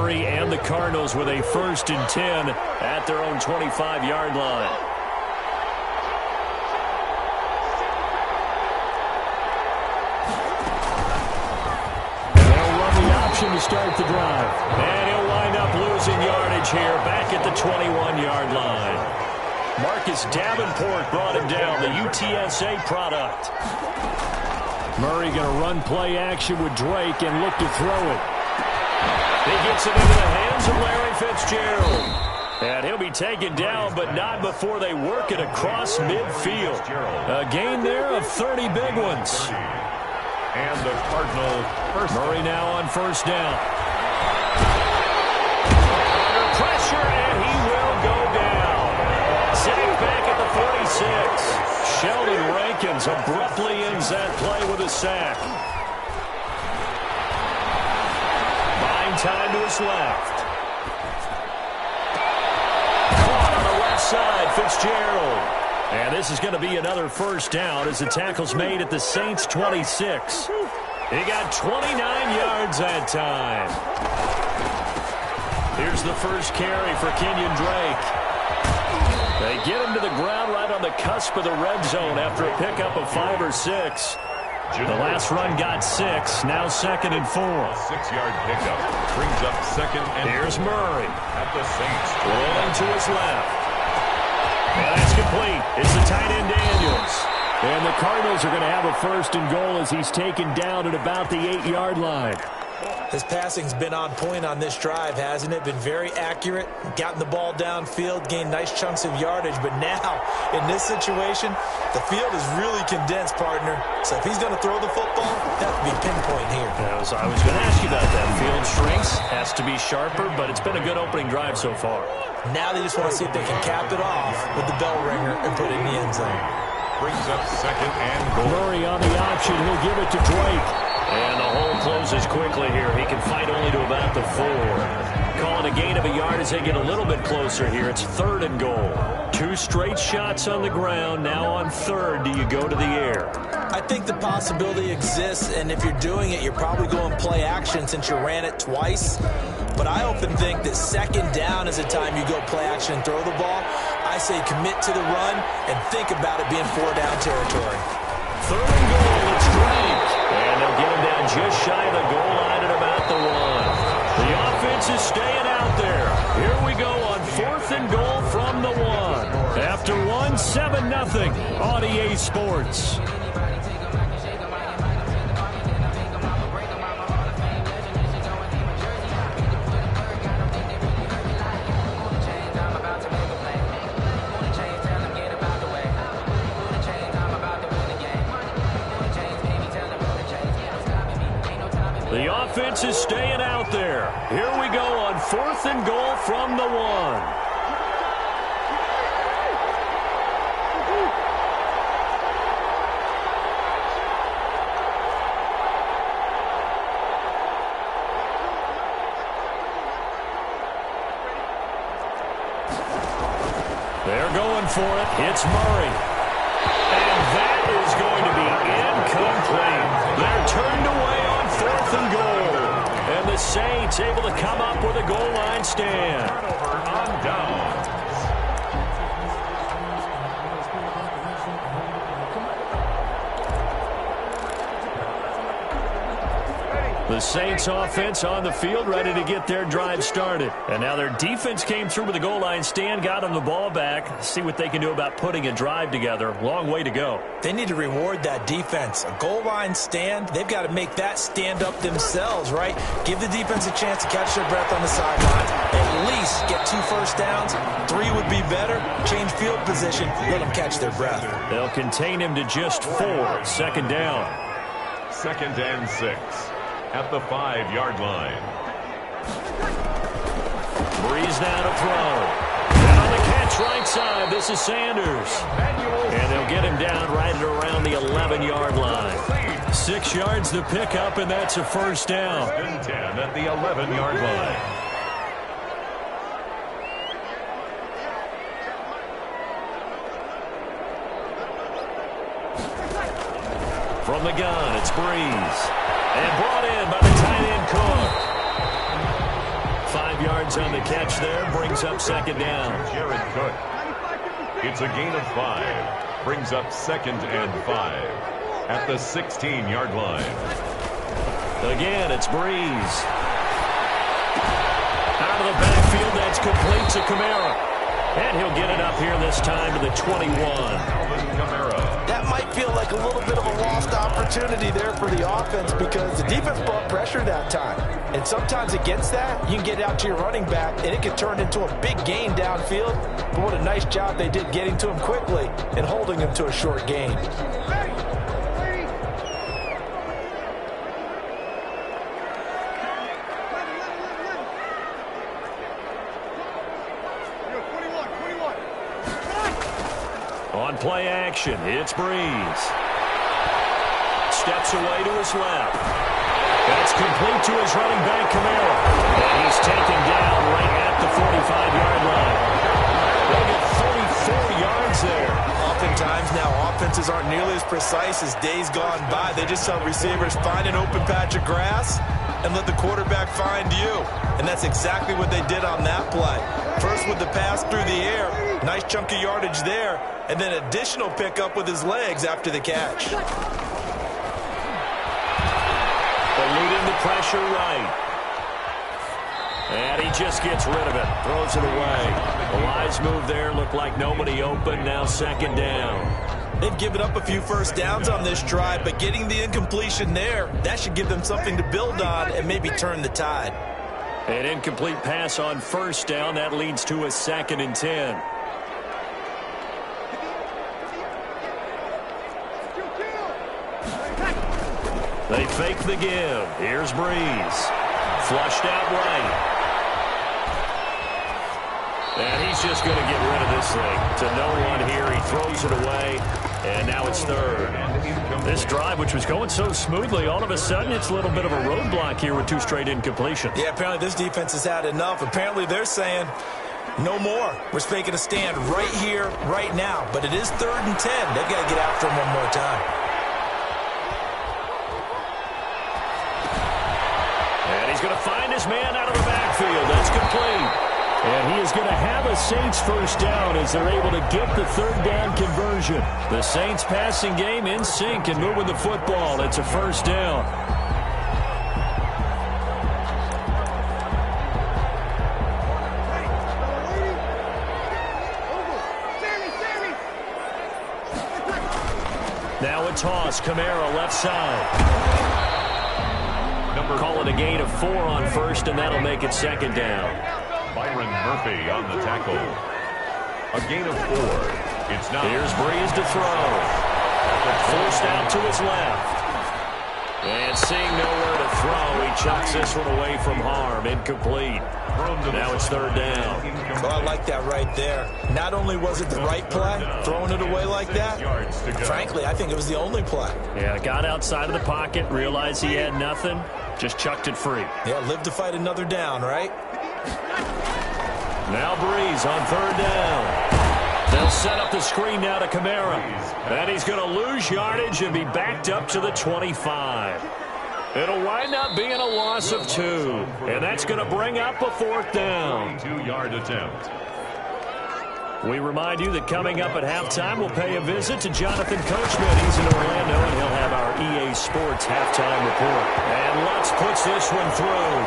Murray and the Cardinals with a 1st and 10 at their own 25-yard line. To start the drive. And he'll wind up losing yardage here back at the 21-yard line. Marcus Davenport brought him down, the UTSA product. Murray going to run play action with Drake and look to throw it. He gets it into the hands of Larry Fitzgerald. And he'll be taken down, but not before they work it across midfield. A gain there of 30 big ones. And the Cardinal first. Murray now on 1st down. Under pressure, and he will go down. Sacked back at the 46. Sheldon Rankins abruptly ends that play with a sack. Buying time to his left. Caught on the left side, Fitzgerald. And this is going to be another 1st down as the tackle's made at the Saints' 26. He got 29 yards that time. Here's the first carry for Kenyon Drake. They get him to the ground right on the cusp of the red zone after a pickup of 5 or 6. The last run got 6, now 2nd and 4. 6-yard pickup brings up 2nd and 4. Here's Murray. At the Saints. Rolling to his left. And that's complete. It's the tight end Daniels. And the Cardinals are going to have a 1st and goal as he's taken down at about the 8-yard line. His passing's been on point on this drive, hasn't it? Been very accurate, gotten the ball downfield, gained nice chunks of yardage. But now, in this situation, the field is really condensed, partner. So if he's going to throw the football, that would be pinpoint here. I was going to ask you about that. Field shrinks, has to be sharper, but it's been a good opening drive so far. Now they just want to see if they can cap it off with the bell ringer and put it in the end zone. Brings up 2nd and goal. Murray on the option. He'll give it to Drake. And the hole closes quickly here. He can fight only to about the 4. Calling a gain of a yard as they get a little bit closer here. It's 3rd and goal. 2 straight shots on the ground. Now on 3rd, do you go to the air? I think the possibility exists, and if you're doing it, you're probably going play action since you ran it twice. But I often think that 2nd down is the time you go play action and throw the ball. I say commit to the run and think about it being 4-down territory. 3rd and goal, it's Drake. And they'll get him down just shy of the goal line at about the 1. The offense is staying out there. Here we go on 4th and goal from the 1. After 1, 7-0 on EA Sports. The offense is staying out there. Here we go on 4th and goal from the 1. They're going for it. It's Murray. And that is going to be incomplete. They're turned away on 4th and goal. And the Saints able to come up with a goal line stand. Turnover on downs. The Saints offense on the field ready to get their drive started. And now their defense came through with a goal line stand, got them the ball back. See what they can do about putting a drive together. Long way to go. They need to reward that defense. A goal line stand, they've got to make that stand up themselves, right? Give the defense a chance to catch their breath on the sidelines. At least get 2 first downs. 3 would be better. Change field position. Let them catch their breath. They'll contain him to just 4. 2nd down. 2nd and 6. At the 5-yard line. Breeze now to throw. And on the catch right side, this is Sanders. And they'll get him down right at around the 11-yard line. 6 yards to pick up, and that's a 1st down. 10 at the 11-yard line. From the gun, it's Breeze. And brought in by the tight end Cook. yardage there, brings up second down. Jared Cook. It's a gain of 5. Brings up 2nd and 5 at the 16-yard line. Again, it's Breeze. Out of the backfield, that's complete to Kamara. And he'll get it up here this time to the 21. That might feel like a little bit of a lost opportunity there for the offense because the defense brought pressure that time. And sometimes against that, you can get out to your running back, and it can turn into a big gain downfield. But what a nice job they did getting to him quickly and holding him to a short gain. On play action, it's Breeze. Steps away to his left. That's complete to his running back, Kamara. And he's taken down right at the 45-yard line. They'll get 44 yards there. Oftentimes now, offenses aren't nearly as precise as days gone by. They just tell receivers, find an open patch of grass and let the quarterback find you. And that's exactly what they did on that play. First with the pass through the air, nice chunk of yardage there, and then additional pickup with his legs after the catch. Eluding the pressure right. And he just gets rid of it. Throws it away. A wise move there. Looked like nobody open. Now second down. They've given up a few first downs on this drive, but getting the incompletion there, that should give them something to build on and maybe turn the tide. An incomplete pass on first down. That leads to a 2nd and 10. They fake the give. Here's Breeze. Flushed out right. And he's just going to get rid of this thing to no one here. He throws it away, and now it's 3rd. This drive, which was going so smoothly, all of a sudden it's a little bit of a roadblock here with 2 straight incompletions. Yeah, apparently this defense has had enough. Apparently they're saying, no more. We're making a stand right here, right now. But it is 3rd and 10. They've got to get after him one more time. And he's going to find his man out of the backfield. That's complete. And he is going to have a Saints first down as they're able to get the 3rd down conversion. The Saints passing game in sync and moving the football. It's a first down. Now a toss. Kamara left side. Call it a gain of 4 on first, and that'll make it second down. Byron Murphy on the tackle. A gain of 4. It's not. Here's Breeze to throw. Forced out to his left. And seeing nowhere to throw, he chucks this one away from harm. Incomplete. Now it's 3rd down. Well, I like that right there. Not only was it the right play, throwing it away like that, frankly, I think it was the only play. Yeah, got outside of the pocket, realized he had nothing, just chucked it free. Yeah, live to fight another down, right? Now Breeze on 3rd down. They'll set up the screen now to Kamara. And he's going to lose yardage and be backed up to the 25. It'll wind up being a loss of 2. And that's going to bring up a 4th down. 2-yard attempt. We remind you that coming up at halftime, we'll pay a visit to Jonathan Coachman. He's in Orlando, and he'll have our EA Sports halftime report. And Lutz puts this one through.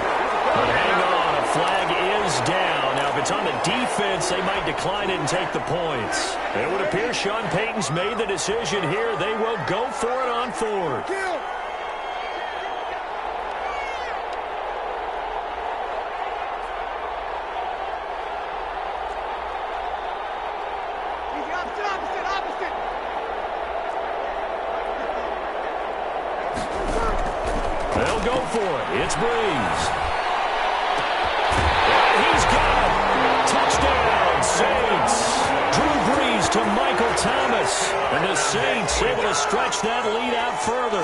But hang on, a flag is down. Now, if it's on the defense, they might decline it and take the points. It would appear Sean Payton's made the decision here. They will go for it on 4th. They'll go for it. It's Breeze. And he's got it. Touchdown, Saints. Drew Brees to Michael Thomas. And the Saints able to stretch that lead out further.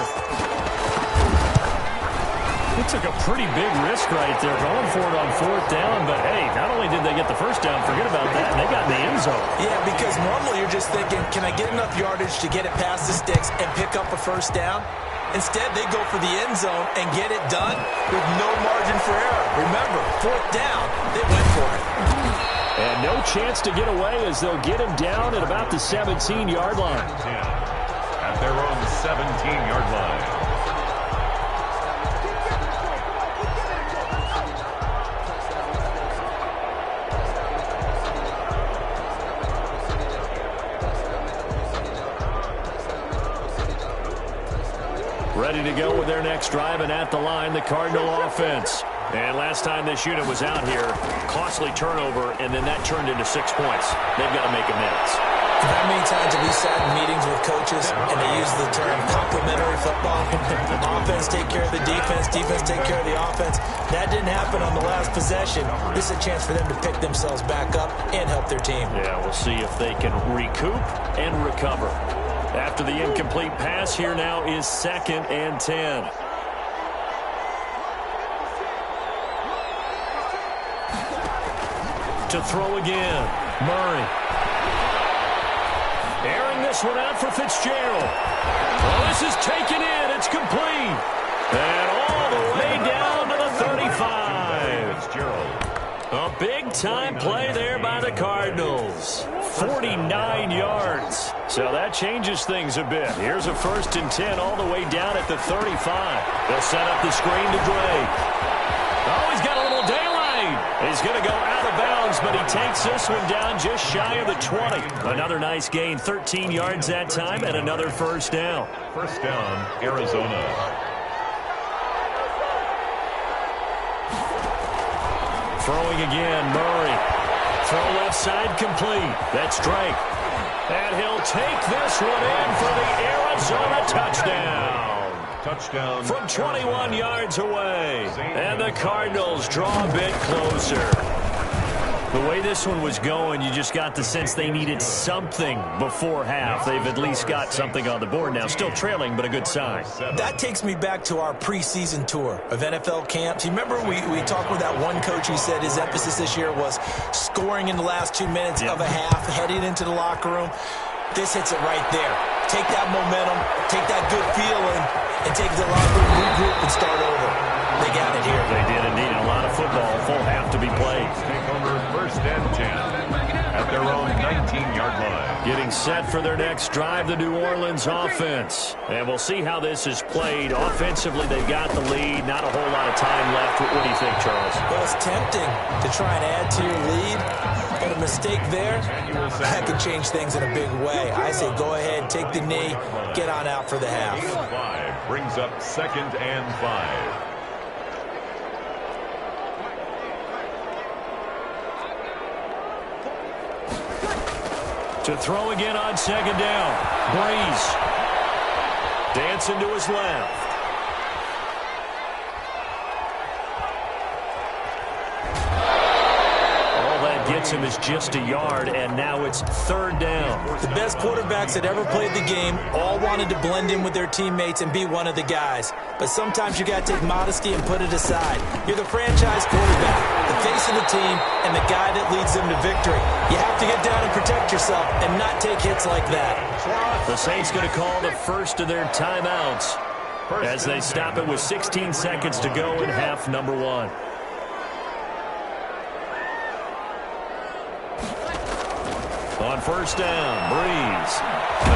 He took a pretty big risk right there going for it on 4th down. But, hey, not only did they get the first down, forget about that, and they got in the end zone. Yeah, because normally you're just thinking, can I get enough yardage to get it past the sticks and pick up a first down? Instead, they go for the end zone and get it done with no margin for error. Remember, 4th down, they went for it. And no chance to get away as they'll get him down at about the 17-yard line. At their own 17-yard line. Ready to go with their next drive, and at the line, the Cardinal offense. And last time this unit was out here, costly turnover, and then that turned into 6 points. They've got to make amends. How many times have we sat in meetings with coaches and they use the term complementary football? Offense take care of the defense, defense take care of the offense. That didn't happen on the last possession. This is a chance for them to pick themselves back up and help their team. Yeah, we'll see if they can recoup and recover. After the incomplete pass, here now is 2nd and 10. To throw again, Murray. Airing this one out for Fitzgerald. Oh, this is taken in. It's complete. And all the way down to the 35. Fitzgerald. A big-time play there by the Cardinals. 49 yards. So that changes things a bit. Here's a 1st and 10 all the way down at the 35. They'll set up the screen to Drake. Oh, he's got a little daylight. He's going to go out of bounds, but he takes this one down just shy of the 20. Another nice gain, 13 yards that time, and another 1st down. 1st down, Arizona. Throwing again, Murray. Throw left side complete. That's Drake. And he'll take this one in for the Arizona touchdown. Touchdown. From 21 yards away. And the Cardinals draw a bit closer. The way this one was going, you just got the sense they needed something before half. They've at least got something on the board now. Still trailing, but a good sign. That takes me back to our preseason tour of NFL camps. You remember we talked with that one coach who said his emphasis this year was scoring in the last 2 minutes of a half, heading into the locker room. This hits it right there. Take that momentum, take that good feeling, and take the locker room, regroup, and start over. They got it here. They did indeed. A lot of football, full half to be played. Take over 1st and 10 at their own 19-yard line. Getting set for their next drive, the New Orleans offense. And we'll see how this is played. Offensively, they've got the lead. Not a whole lot of time left. What do you think, Charles? Well, it's tempting to try and add to your lead. But a mistake there, that could change things in a big way. I say go ahead, take the knee, get on out for the half. 5 brings up 2nd and 5. To throw again on 2nd down. Breeze. Dancing to his left. Gets him is just a yard, and now it's 3rd down. The best quarterbacks that ever played the game all wanted to blend in with their teammates and be one of the guys. But sometimes you got to take modesty and put it aside. You're the franchise quarterback, the face of the team, and the guy that leads them to victory. You have to get down and protect yourself and not take hits like that. The Saints going to call the first of their timeouts as they stop it with 16 seconds to go in half number 1. On 1st down, Breeze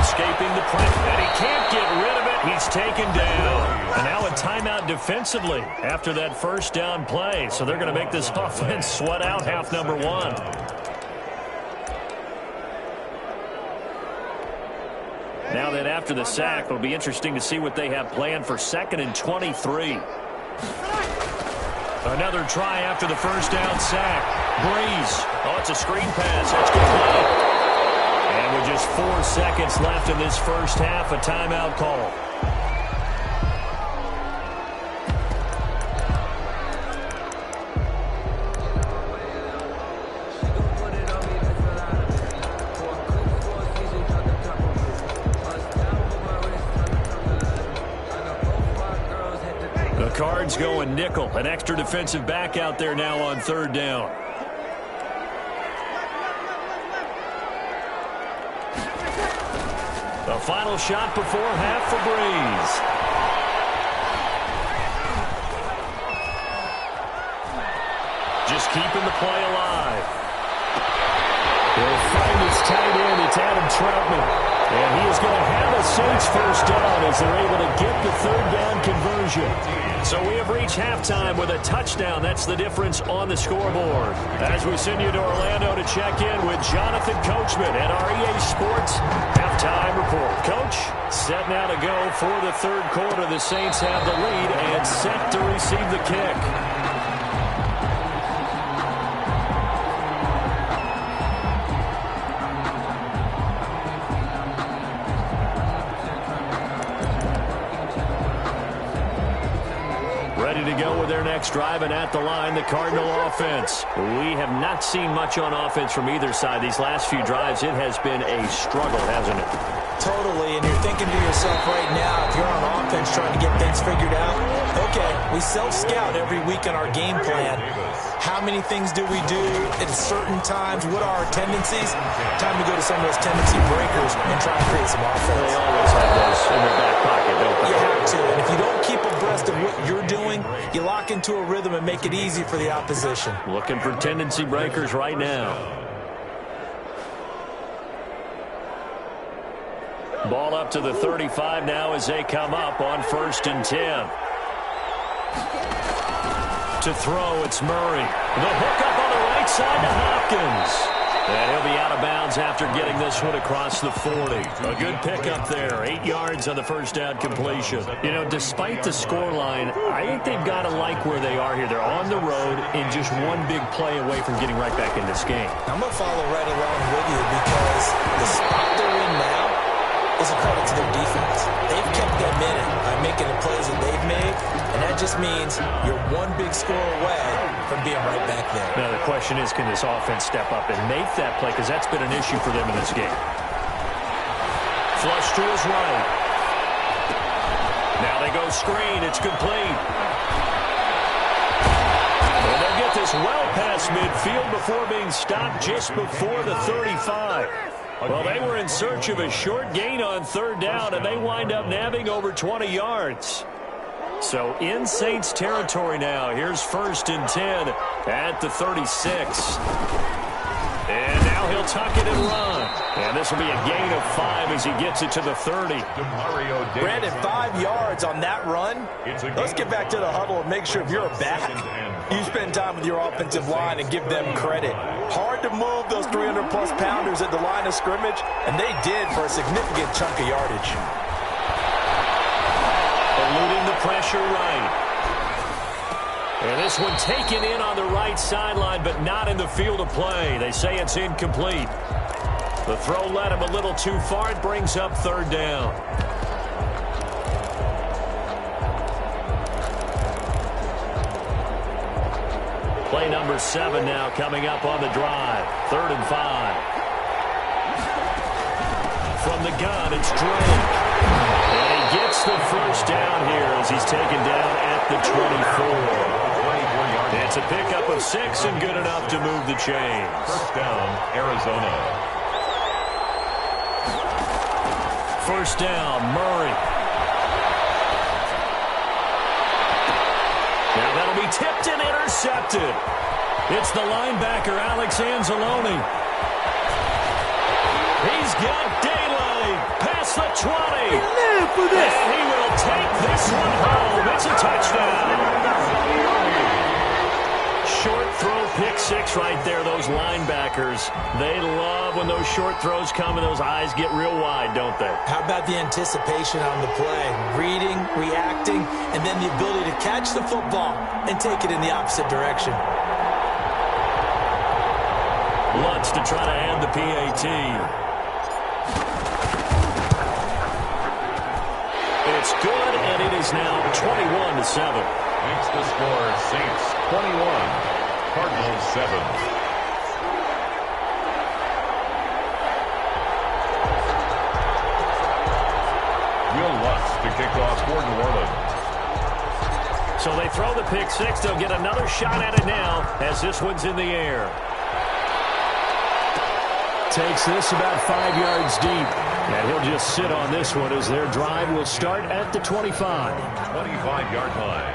escaping the pressure, and he can't get rid of it. He's taken down. And now a timeout defensively after that 1st down play. So they're going to make this offense sweat out half number 1. Now that after the sack, it'll be interesting to see what they have planned for 2nd and 23. Another try after the 1st down sack. Breeze. Oh, it's a screen pass. That's complete. And with just 4 seconds left in this 1st half, a timeout call. The Cards going nickel. An extra defensive back out there now on 3rd down. The final shot before half for Breeze. just keeping the play alive. He'll find his tight end. It's Adam Troutman. And he is going to have a Saints first down as they're able to get the third down conversion. So we have reached halftime with a touchdown. That's the difference on the scoreboard. As we send you to Orlando to check in with Jonathan Coachman at our EA Sports halftime report. Coach, set now to go for the third quarter. The Saints have the lead and set to receive the kick. To go with their next drive, and at the line, the Cardinal offense. We have not seen much on offense from either side. These last few drives, it has been a struggle, hasn't it? Totally, and you're thinking to yourself right now, if you're on offense trying to get things figured out, okay, we self-scout every week on our game plan. How many things do we do at certain times? What are our tendencies? Time to go to some of those tendency breakers and try to create some offense. They always have those in their back pocket, don't they? You have to, and if you don't keep abreast of what you're doing, you lock into a rhythm and make it easy for the opposition. Looking for tendency breakers right now. Ball up to the 35 now as they come up on 1st and 10. To throw, it's Murray. The hook up on the right side to Hopkins. And he'll be out of bounds after getting this one across the 40. A good pickup there. 8 yards on the first down completion. You know, despite the scoreline, I think they've got to like where they are here. They're on the road and just one big play away from getting right back in this game. I'm going to follow right along with you because the spot they're in now is a credit to their defense. They've kept them in it by making the plays that they've made, and that just means you're one big score away from being right back there. Now, the question is, can this offense step up and make that play? Because that's been an issue for them in this game. Flush to his right. Now they go screen. It's complete. And they'll get this well past midfield before being stopped just before the 35. Well, they were in search of a short gain on third down, and they wind up nabbing over 20 yards. So in Saints territory now. Here's 1st and 10 at the 36. And now he'll tuck it and run. And this will be a gain of 5 as he gets it to the 30. Brandon, 5 yards on that run. Let's get back to the huddle and make sure if you're a back, you spend time with your offensive line and give them credit. Hard to move those 300-plus pounders at the line of scrimmage, and they did for a significant chunk of yardage. Eluding the pressure right. And this one taken in on the right sideline, but not in the field of play. They say it's incomplete. The throw led him a little too far. It brings up third down. Play number 7 now coming up on the drive. 3rd and 5. From the gun, it's Drake. And he gets the first down here as he's taken down at the 24. It's a pickup of 6 and good enough to move the chains. First down, Arizona. First down, Murray. Now that'll be tipped and intercepted. It's the linebacker, Alex Anzalone. He's got daylight past the 20. And he will take this one home. It's a touchdown. Short throw, pick 6 right there. Those linebackers, they love when those short throws come and those eyes get real wide, don't they? How about the anticipation on the play? Reading, reacting, and then the ability to catch the football and take it in the opposite direction. Lutz to try to end the PAT. It's good, and it is now 21-7. Makes the score Saints 21, Cardinals 7. Will Lutz to kick off for New Orleans. So they throw the pick 6. They'll get another shot at it now as this one's in the air. Takes this about 5 yards deep. And he'll just sit on this one as their drive will start at the 25. 25-yard line.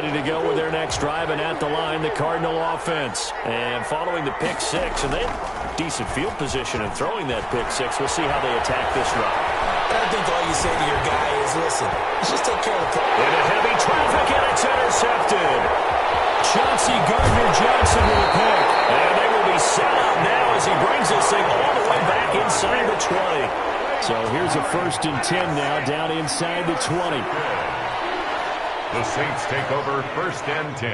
ready to go with their next drive, and at the line, the Cardinal offense. And following the pick six, and they have decent field position in throwing that pick six. We'll see how they attack this run. I think all you say to your guy is, listen, let's just take care of the problem. Into heavy traffic, and it's intercepted. Chauncey Gardner-Johnson with a pick. And they will be set up now as he brings this thing all the way back inside the 20. So here's a 1st and 10 now, down inside the 20. The Saints take over 1st and 10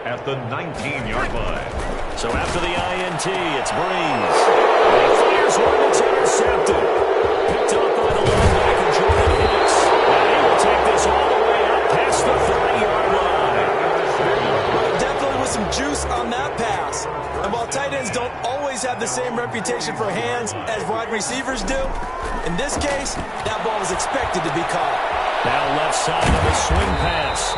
at the 19-yard line. So after the INT, it's Breeze. And he fires one that's intercepted. Picked up by the linebacker, Jordan Hicks. And he will take this all the way out past the 30-yard line. Well, definitely with some juice on that pass. And while tight ends don't always have the same reputation for hands as wide receivers do, in this case, that ball was expected to be caught. Now left side of a swing pass.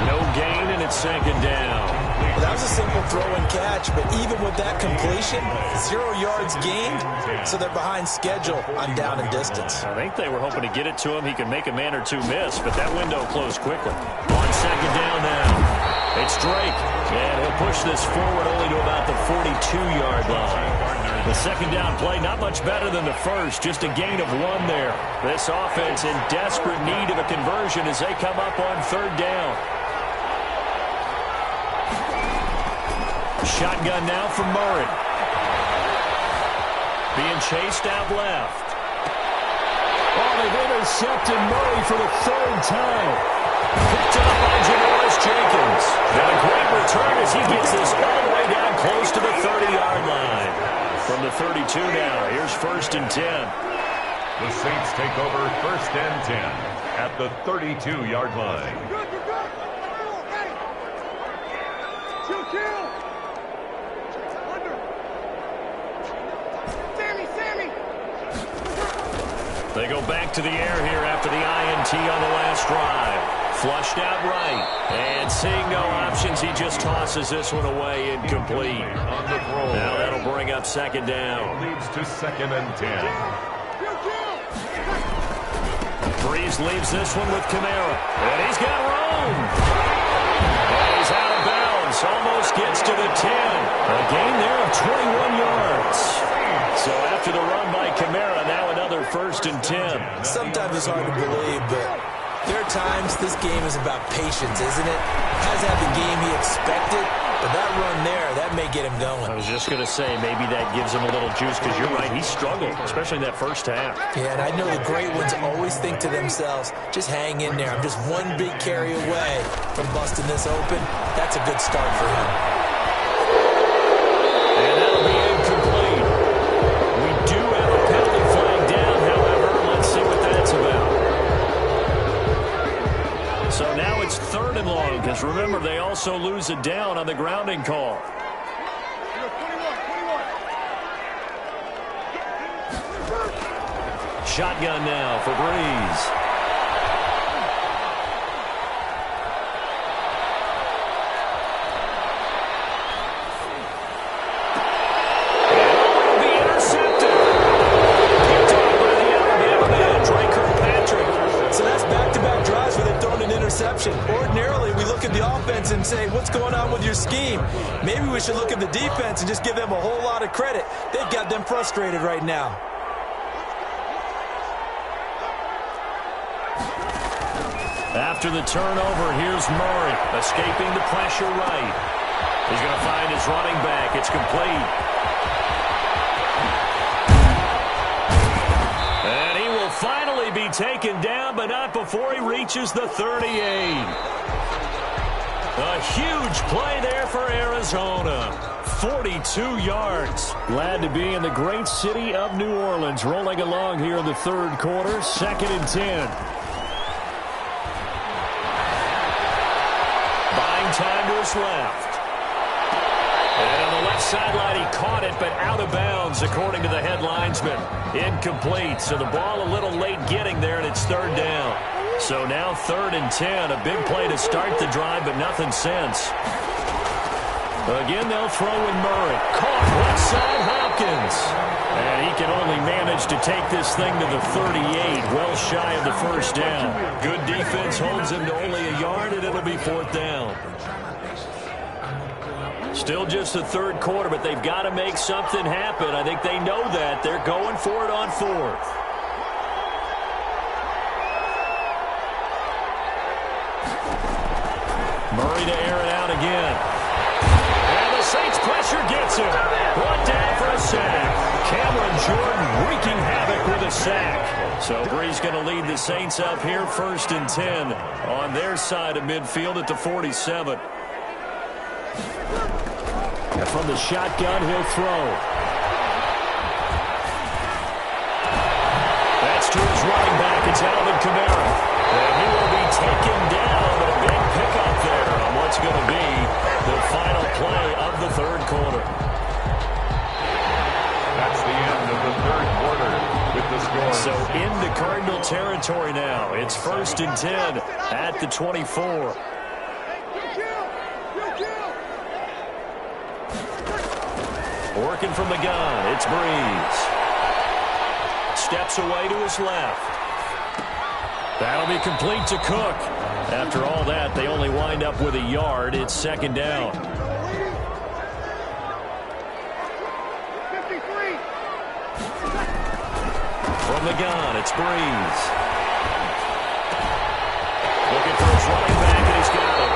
No gain, and it's 2nd down. Well, that was a simple throw and catch, but even with that completion, 0 yards gained, so they're behind schedule on down and distance. I think they were hoping to get it to him. He could make a man or two miss, but that window closed quickly. On 2nd down now, it's Drake, and he'll push this forward only to about the 42-yard line. The 2nd down play, not much better than the first, just a gain of 1 there. This offense in desperate need of a conversion as they come up on 3rd down. Shotgun now from Murray. Being chased out left. Oh, they've intercepted Murray for the 3rd time. Picked up by Janoris Jenkins. And a great return as he gets this all the way down close to the 30-yard line. From the 32 now, here's 1st and 10. The Saints take over 1st and 10 at the 32-yard line. They go back to the air here after the INT on the last drive. Flushed out right. And seeing no options, he just tosses this one away incomplete. Now that'll bring up 2nd down. It leads to 2nd and 10. Breeze leaves this one with Kamara. And he's got room. And he's out of bounds. Almost gets to the 10. A gain there of 21 yards. So after the run by Kamara, now another 1st and 10. Sometimes it's hard to believe, but there are times this game is about patience, isn't it? Hasn't had the game he expected, but that run there, that may get him going. I was just going to say, maybe that gives him a little juice, because you're right, he struggled, especially in that first half. Yeah, and I know the great ones always think to themselves, just hang in there. I'm just one big carry away from busting this open. That's a good start for him. And that'll be incomplete. We do have a penalty flag down, however. Let's see what that's about. So now it's 3rd and long, because remember, they also lose it down on the grounding call. Shotgun now for Breeze. Ordinarily, we look at the offense and say, what's going on with your scheme? Maybe we should look at the defense and just give them a whole lot of credit. They've got them frustrated right now. After the turnover, here's Murray, escaping the pressure right. He's going to find his running back. It's complete. And he will finally be taken down, but not before he reaches the 38. A huge play there for Arizona. 42 yards. Glad to be in the great city of New Orleans, rolling along here in the 3rd quarter, 2nd and 10. Buying time to his left. And on the left sideline, he caught it, but out of bounds, according to the head linesman. Incomplete, so the ball a little late getting there, and it's 3rd down. So now 3rd and 10, a big play to start the drive, but nothing since. Again, they'll throw in Murray. Caught left side Hopkins. And he can only manage to take this thing to the 38, well shy of the first down. Good defense holds him to only a yard, and it'll be 4th down. Still just the third quarter, but they've got to make something happen. I think they know that. They're going for it on 4th. Murray to air it out again. And the Saints pressure gets him. Brought down for a sack. Cameron Jordan wreaking havoc with a sack. So Bree's going to lead the Saints up here 1st and 10 on their side of midfield at the 47. And from the shotgun, he'll throw. That's to his running back. It's Alvin Kamara. And he will be taken down, but a big pickup there on what's going to be the final play of the third quarter. That's the end of the third quarter with the score. So into Cardinal territory now. It's 1st and 10 at the 24. Working from the gun, it's Breeze. Steps away to his left. That'll be complete to Cook. After all that, they only wind up with a yard. It's 2nd down. From the gun, it's Breeze. Looking for his running back, and he's got him.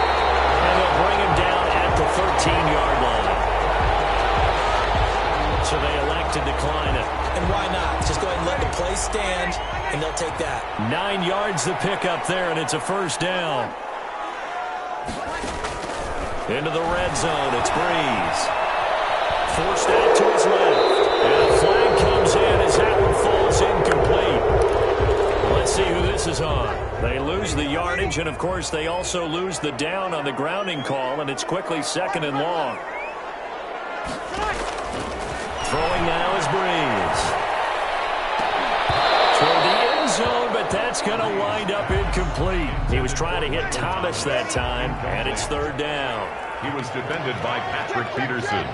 And they'll bring him down at the 13-yard line. So they elect to decline it. And why not? Just go ahead and let the play stand, and they'll take that. 9 yards the pickup there, and it's a 1st down. Into the red zone, it's Breeze. Forced out to his left. And a flag comes in as that one falls incomplete. Let's see who this is on. They lose the yardage, and of course they also lose the down on the grounding call, and it's quickly 2nd and long. Throwing now is Breeze. Toward the end zone, but that's going to wind up incomplete. He was trying to hit Thomas that time, and it's 3rd down. He was defended by Patrick Peterson.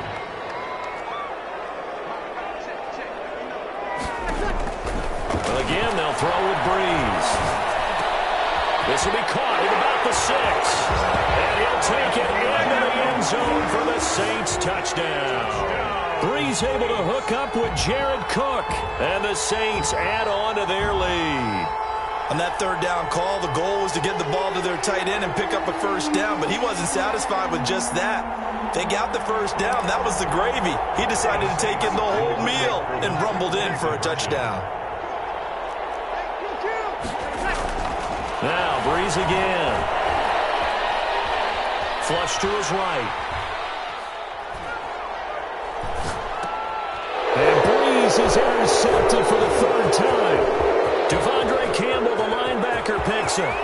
Again, they'll throw with Breeze. This will be caught at about the 6. And he'll take it into the end zone for the Saints touchdown. Breeze able to hook up with Jared Cook. And the Saints add on to their lead. On that 3rd down call, the goal was to get the ball to their tight end and pick up a 1st down, but he wasn't satisfied with just that. They got the 1st down. That was the gravy. He decided to take in the whole meal and rumbled in for a touchdown. Now, Breeze again. Flush to his right. And Breeze is intercepted for the 3rd time. Devondre Campbell, the linebacker, picks him.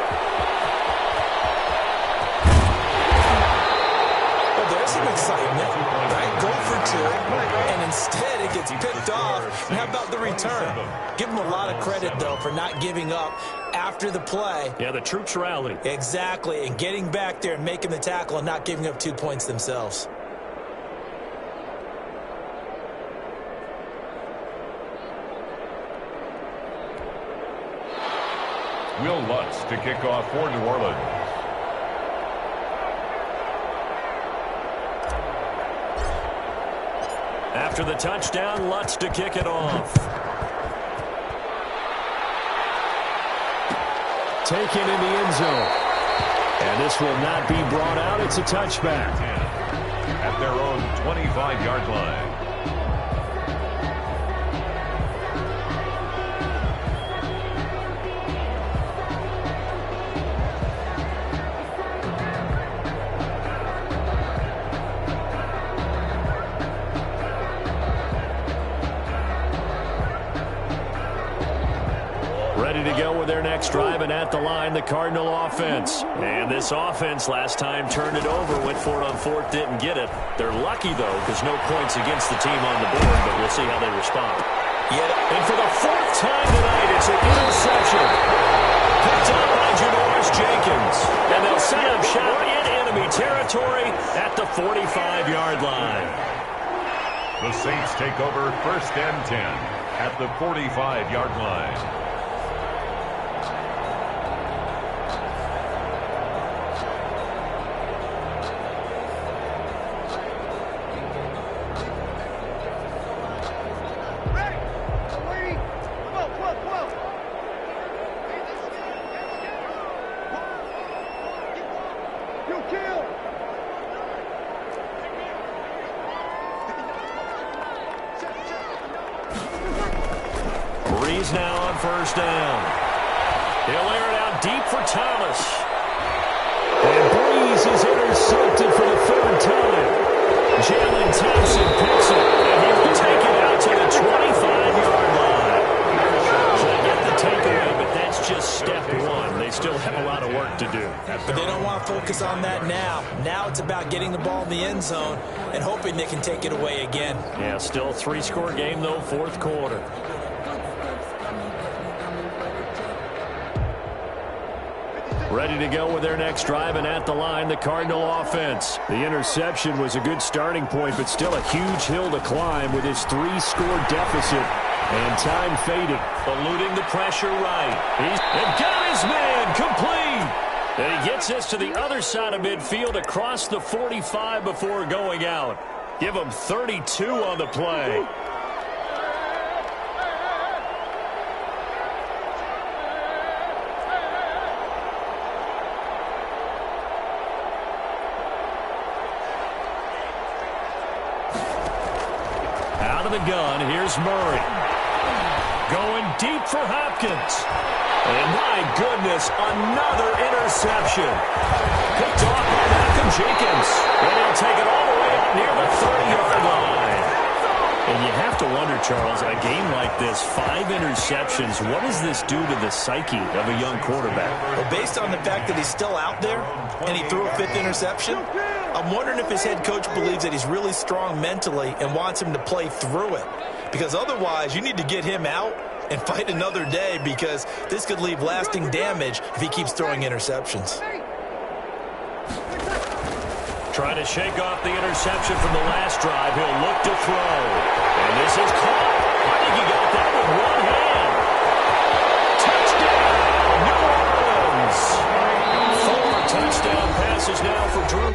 Well, there's some excitement, right? Go for 2, and instead it gets picked off. And how about the return? Give him a lot of credit, though, for not giving up after the play. Yeah, the troops rallied. Exactly, and getting back there and making the tackle and not giving up 2 points themselves. Will Lutz to kick off for New Orleans. After the touchdown, Lutz to kick it off. Taken in the end zone. And this will not be brought out. It's a touchback. At their own 25-yard line. Ready to go with their next drive, and at the line, the Cardinal offense. And this offense last time turned it over, went for it on 4th, didn't get it. They're lucky, though, because no points against the team on the board, but we'll see how they respond. Yeah. And for the 4th time tonight, it's an interception. Picked up by Janoris Jenkins. And they'll set up shop in enemy territory at the 45-yard line. The Saints take over 1st and 10 at the 45-yard line. Breeze now on 1st down. He'll air it out deep for Thomas. And Breeze is intercepted for the 3rd time. Jalen Thompson picks it, and he will take it out to the 25-yard line. So they get the takeaway, but that's just step one. They still have a lot of work to do. But they don't want to focus on that now. Now it's about getting the ball in the end zone and hoping they can take it away again. Yeah, still a 3-score game, though, 4th quarter. Ready to go with their next drive, and at the line, the Cardinal offense. The interception was a good starting point, but still a huge hill to climb with his 3-score deficit. And time fading. Eluding the pressure right. He's got his man complete. And he gets us to the other side of midfield across the 45 before going out. Give him 32 on the play. Out of the gun, here's Murray. Going deep for Hopkins. And my goodness, another interception. Picked off by Malcolm Jenkins. And he'll take it all the way out near the 30-yard line. And you have to wonder, Charles, a game like this, 5 interceptions, what does this do to the psyche of a young quarterback? Well, based on the fact that he's still out there and he threw a 5th interception, I'm wondering if his head coach believes that he's really strong mentally and wants him to play through it. Because otherwise, you need to get him out and fight another day, because this could leave lasting damage if he keeps throwing interceptions. Trying to shake off the interception from the last drive. He'll look to throw. And this is caught. I think he got that with one hand. Touchdown, New Orleans. 4 touchdown passes now for Drew.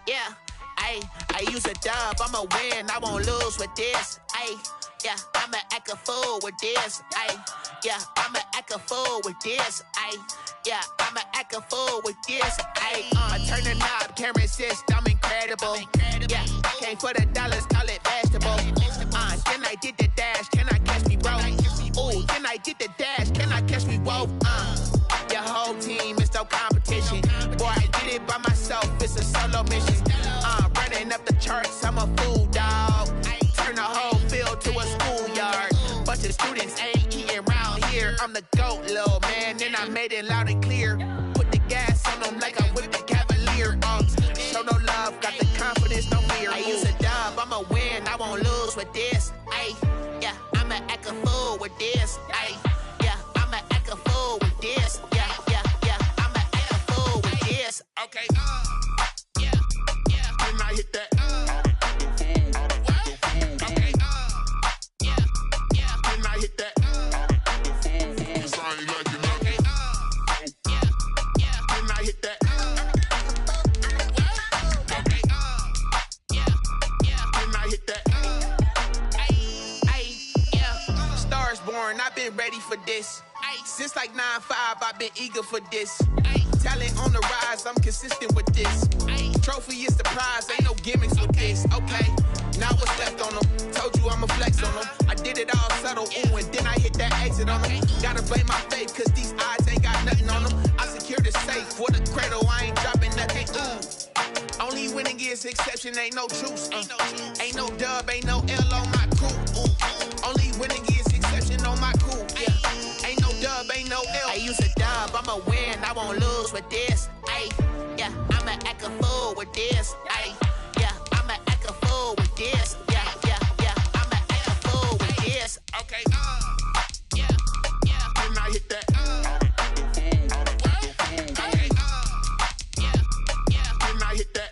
Yeah, I use a dub, I'ma win, I won't lose with this. Yeah, I'ma act a fool with this. Yeah, I'ma act a fool with this. Yeah, I'ma act a fool with this. I turn the knob, can't resist, I'm incredible. Yeah, came for the dollars, call it vegetable. Then I did the dash, can I catch me, bro? Ooh, then I did the dash, can I catch me, whoa? Your whole team is no competition. Boy, I did it by myself, it's a solo mission. Running up the charts, I'm a fool, dog. Turn the whole field to a schoolyard. Bunch of students ain't eating round here. I'm the GOAT, little man, and I made it loud and clear. Put the gas on them like I'm with the Cavalier. Show no love, got the confidence, no fear. I use a dub, I'ma win, I won't lose with this. Yeah, I'ma act a fool with this. Yeah, I'ma act a fool with this. Yeah, I'ma act a fool with this. Okay. Yeah. When I hit that. Okay. Yeah. When I hit that. Cause I ain't like it nothing. Yeah. When I hit that. hit that. Yeah. Stars born, I've been ready for this. Since like 9-5, I've been eager for this. Talent on the rise, I'm consistent with this. Trophy is the prize, ain't no gimmicks with this. Okay, now what's left on them? Told you I'ma flex on them. I did it all subtle, ooh, and then I hit that exit on them. Gotta blame my faith, cause these odds ain't got nothing on them. I secured the safe for the cradle, I ain't dropping nothing, ooh. Only winning is exception, ain't no truce. Ain't no dub, ain't no L on my crew. Ooh. Only winning is exception on my crew. Yeah. Ain't no dub, ain't no L. I use a dub, I'ma win, I won't lose with this. Ay, yeah, I'ma act a fool with this. Ay, yeah, I'ma act a fool with this. Yeah, I'ma act a fool with this. Okay, yeah, then I hit that. Okay, yeah, then I hit that.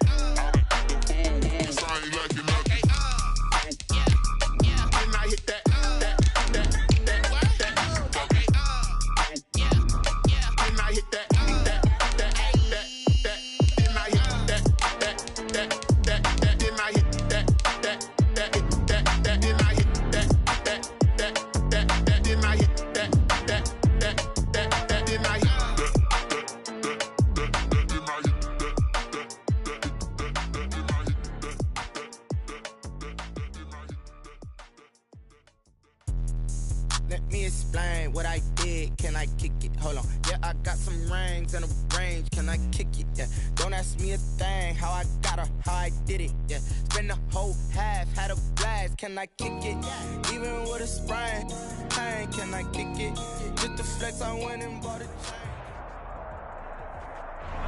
Let me explain what I did. Can I kick it? Hold on. Yeah, I got some rings and a range. Can I kick it? Yeah. Don't ask me a thing. How I got her, how I did it. Yeah. Spend the whole half, had a blast. Can I kick it? Even with a sprain. Hey, can I kick it? Just the flex, I went and bought a chain.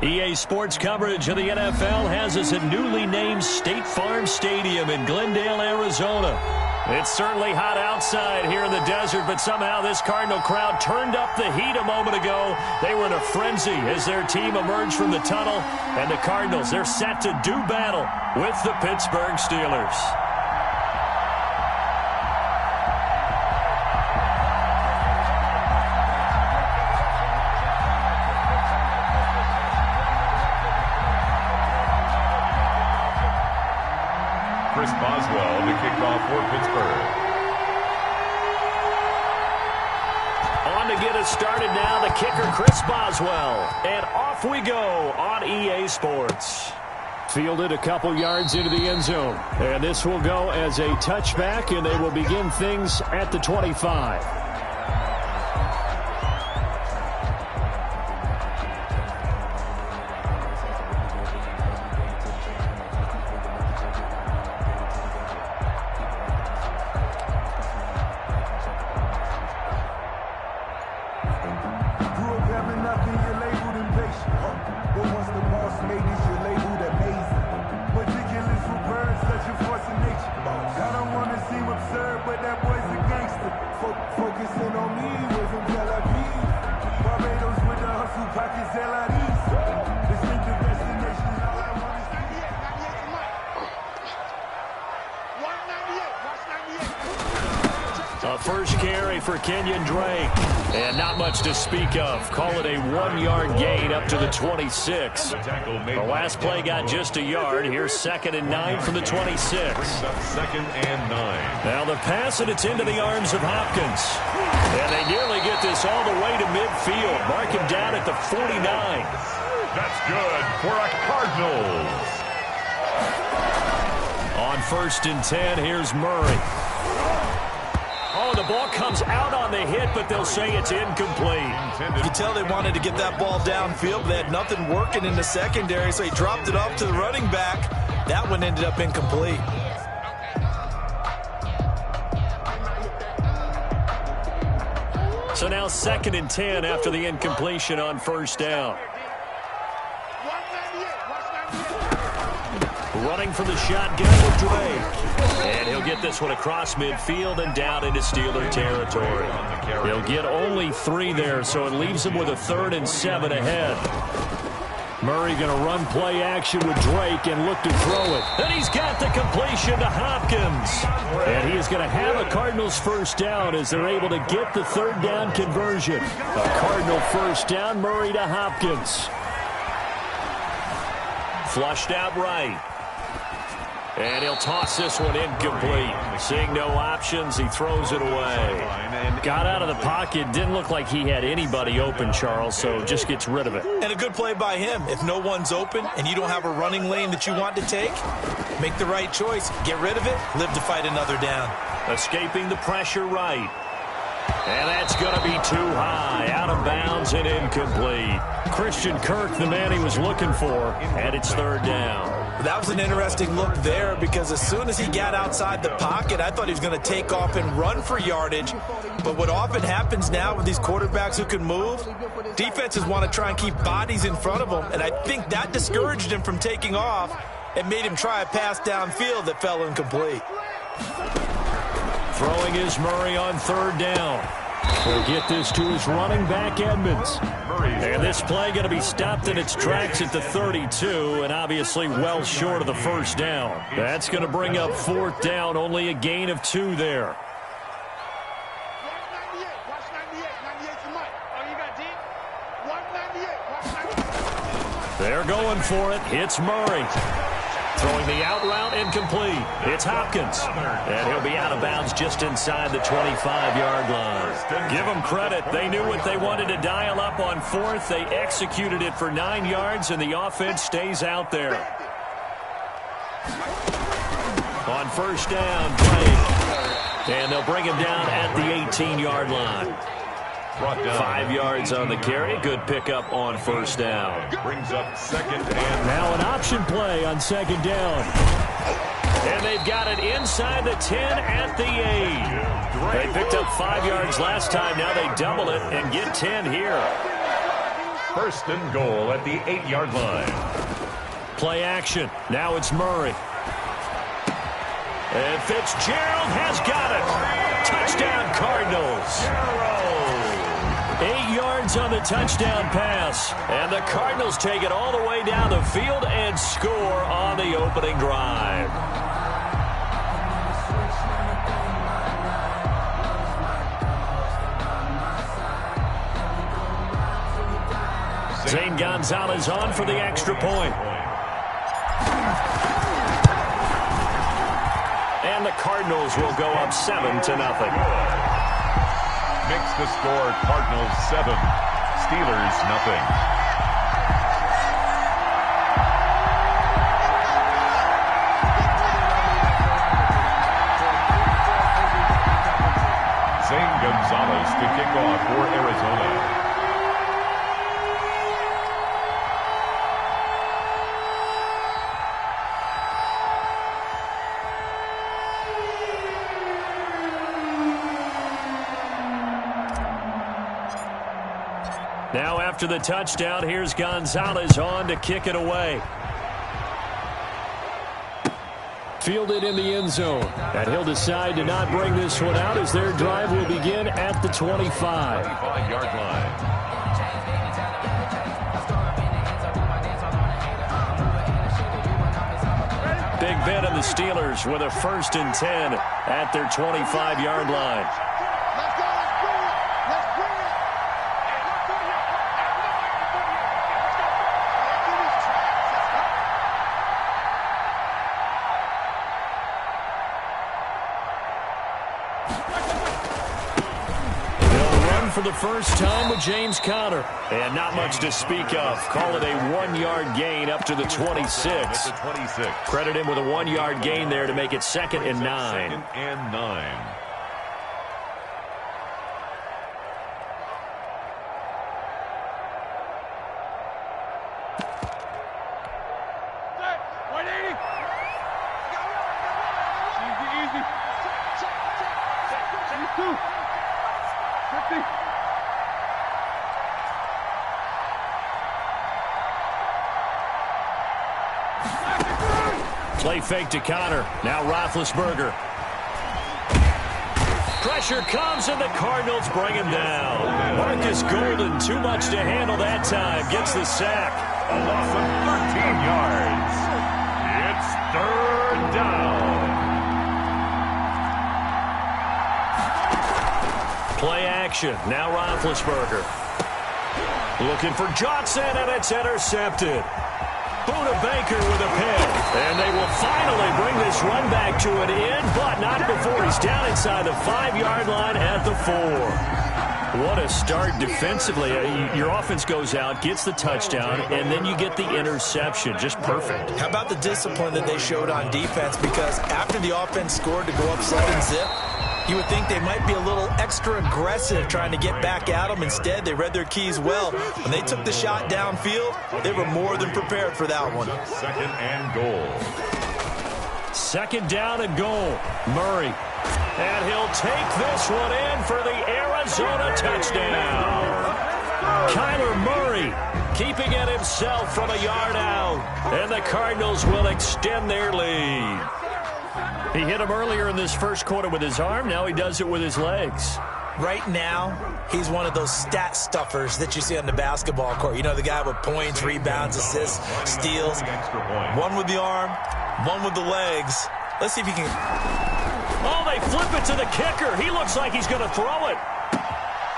EA Sports coverage of the NFL has us at newly named State Farm Stadium in Glendale, Arizona. It's certainly hot outside here in the desert, but somehow this Cardinal crowd turned up the heat a moment ago. They were in a frenzy as their team emerged from the tunnel, and the Cardinals, they're set to do battle with the Pittsburgh Steelers. Chris Boswell to kick off for Pittsburgh. On to get us started now, the kicker, Chris Boswell. And off we go on EA Sports. Fielded a couple yards into the end zone. And this will go as a touchback, and they will begin things at the 25. First carry for Kenyon Drake. And not much to speak of. Call it a 1-yard gain up to the 26. The last play got just a yard. Here's 2nd and 9 from the 26. Brings up 2nd and 9. Now the pass, and it's into the arms of Hopkins. And they nearly get this all the way to midfield. Mark him down at the 49. That's good for a Cardinals. On 1st and 10, here's Murray. Oh, the ball comes out on the hit, but they'll say it's incomplete. You can tell they wanted to get that ball downfield, but they had nothing working in the secondary, so he dropped it off to the running back. That one ended up incomplete. So now 2nd and 10 after the incompletion on 1st down. Running from the shotgun with Drake. And he'll get this one across midfield and down into Steeler territory. He'll get only 3 there, so it leaves him with a 3rd and 7 ahead. Murray going to run play action with Drake and look to throw it. And he's got the completion to Hopkins. And he is going to have a Cardinals first down as they're able to get the 3rd down conversion. A Cardinal first down, Murray to Hopkins. Flushed out right. And he'll toss this one incomplete. Seeing no options, he throws it away. Got out of the pocket. Didn't look like he had anybody open, Charles, so just gets rid of it. And a good play by him. If no one's open and you don't have a running lane that you want to take, make the right choice. Get rid of it. Live to fight another down. Escaping the pressure right. And that's going to be too high. Out of bounds and incomplete. Christian Kirk, the man he was looking for, and it's third down. That was an interesting look there because as soon as he got outside the pocket, I thought he was going to take off and run for yardage. But what often happens now with these quarterbacks who can move, defenses want to try and keep bodies in front of them, and I think that discouraged him from taking off and made him try a pass downfield that fell incomplete. Throwing is Murray on third down. He'll get this to his running back, Edmonds. And this play going to be stopped in its tracks at the 32, and obviously well short of the first down. That's going to bring up fourth down, only a gain of 2 there. They're going for it. It's Murray. Throwing the out route incomplete. It's Hopkins. And he'll be out of bounds just inside the 25-yard line. Give them credit. They knew what they wanted to dial up on fourth. They executed it for 9 yards, and the offense stays out there. On first down, play. And they'll bring him down at the 18-yard line. 5 yards on the carry. Good pickup on first down. Brings up second and now an option play on second down. And they've got it inside the 10 at the 8. They picked up 5 yards last time. Now they double it and get 10 here. First and goal at the 8-yard line. Play action. Now it's Murray. And Fitzgerald has got it. Touchdown, Cardinals. 8 yards on the touchdown pass. And the Cardinals take it all the way down the field and score on the opening drive. Zane Gonzalez on for the extra point. And the Cardinals will go up 7-0. Makes the score Cardinals 7, Steelers nothing. Zane Gonzalez to kick off for Arizona. Now after the touchdown, here's Gonzalez on to kick it away. Fielded in the end zone. And he'll decide to not bring this one out as their drive will begin at the 25. 25-yard line. Big Ben and the Steelers with a 1st and 10 at their 25-yard line. For the first time with James Conner. And not much to speak of. Call it a 1-yard gain up to the 26. Credit him with a 1-yard gain there to make it 2nd and 9. 2nd and 9. Play fake to Conner. Now Roethlisberger. Pressure comes and the Cardinals bring him down. Marcus Golden, too much to handle that time. Gets the sack. A loss of 13 yards. It's third down. Play action. Now Roethlisberger. Looking for Johnson, and it's intercepted. Buda Baker with a pick. And they will finally bring this run back to an end, but not before he's down inside the 5-yard line at the 4. What a start defensively. Your offense goes out, gets the touchdown, and then you get the interception. Just perfect. How about the discipline that they showed on defense? Because after the offense scored to go up 7-zip, you would think they might be a little extra aggressive trying to get back at them. Instead, they read their keys well. When they took the shot downfield, they were more than prepared for that one. Second and goal. Second down and goal. Murray. And he'll take this one in for the Arizona touchdown. Kyler Murray keeping it himself from a yard out. And the Cardinals will extend their lead. He hit him earlier in this first quarter with his arm. Now he does it with his legs. Right now, he's one of those stat stuffers that you see on the basketball court. You know, the guy with points, rebounds, assists, steals. One with the arm, one with the legs. Let's see if he can... Oh, they flip it to the kicker. He looks like he's going to throw it.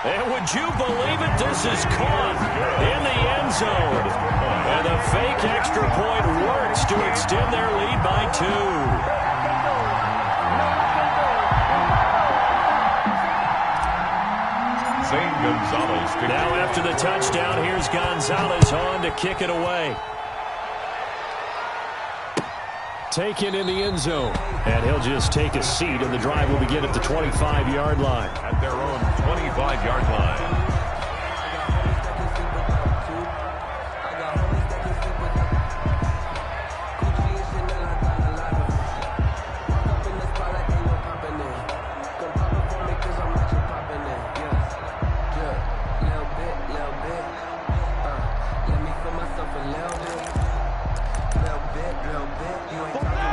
And would you believe it? This is caught in the end zone. And the fake extra point works to extend their lead by 2. Now after the touchdown, here's Gonzalez on to kick it away. Taken in the end zone. And he'll just take a seat, and the drive will begin at the 25-yard line. At their own 25-yard line.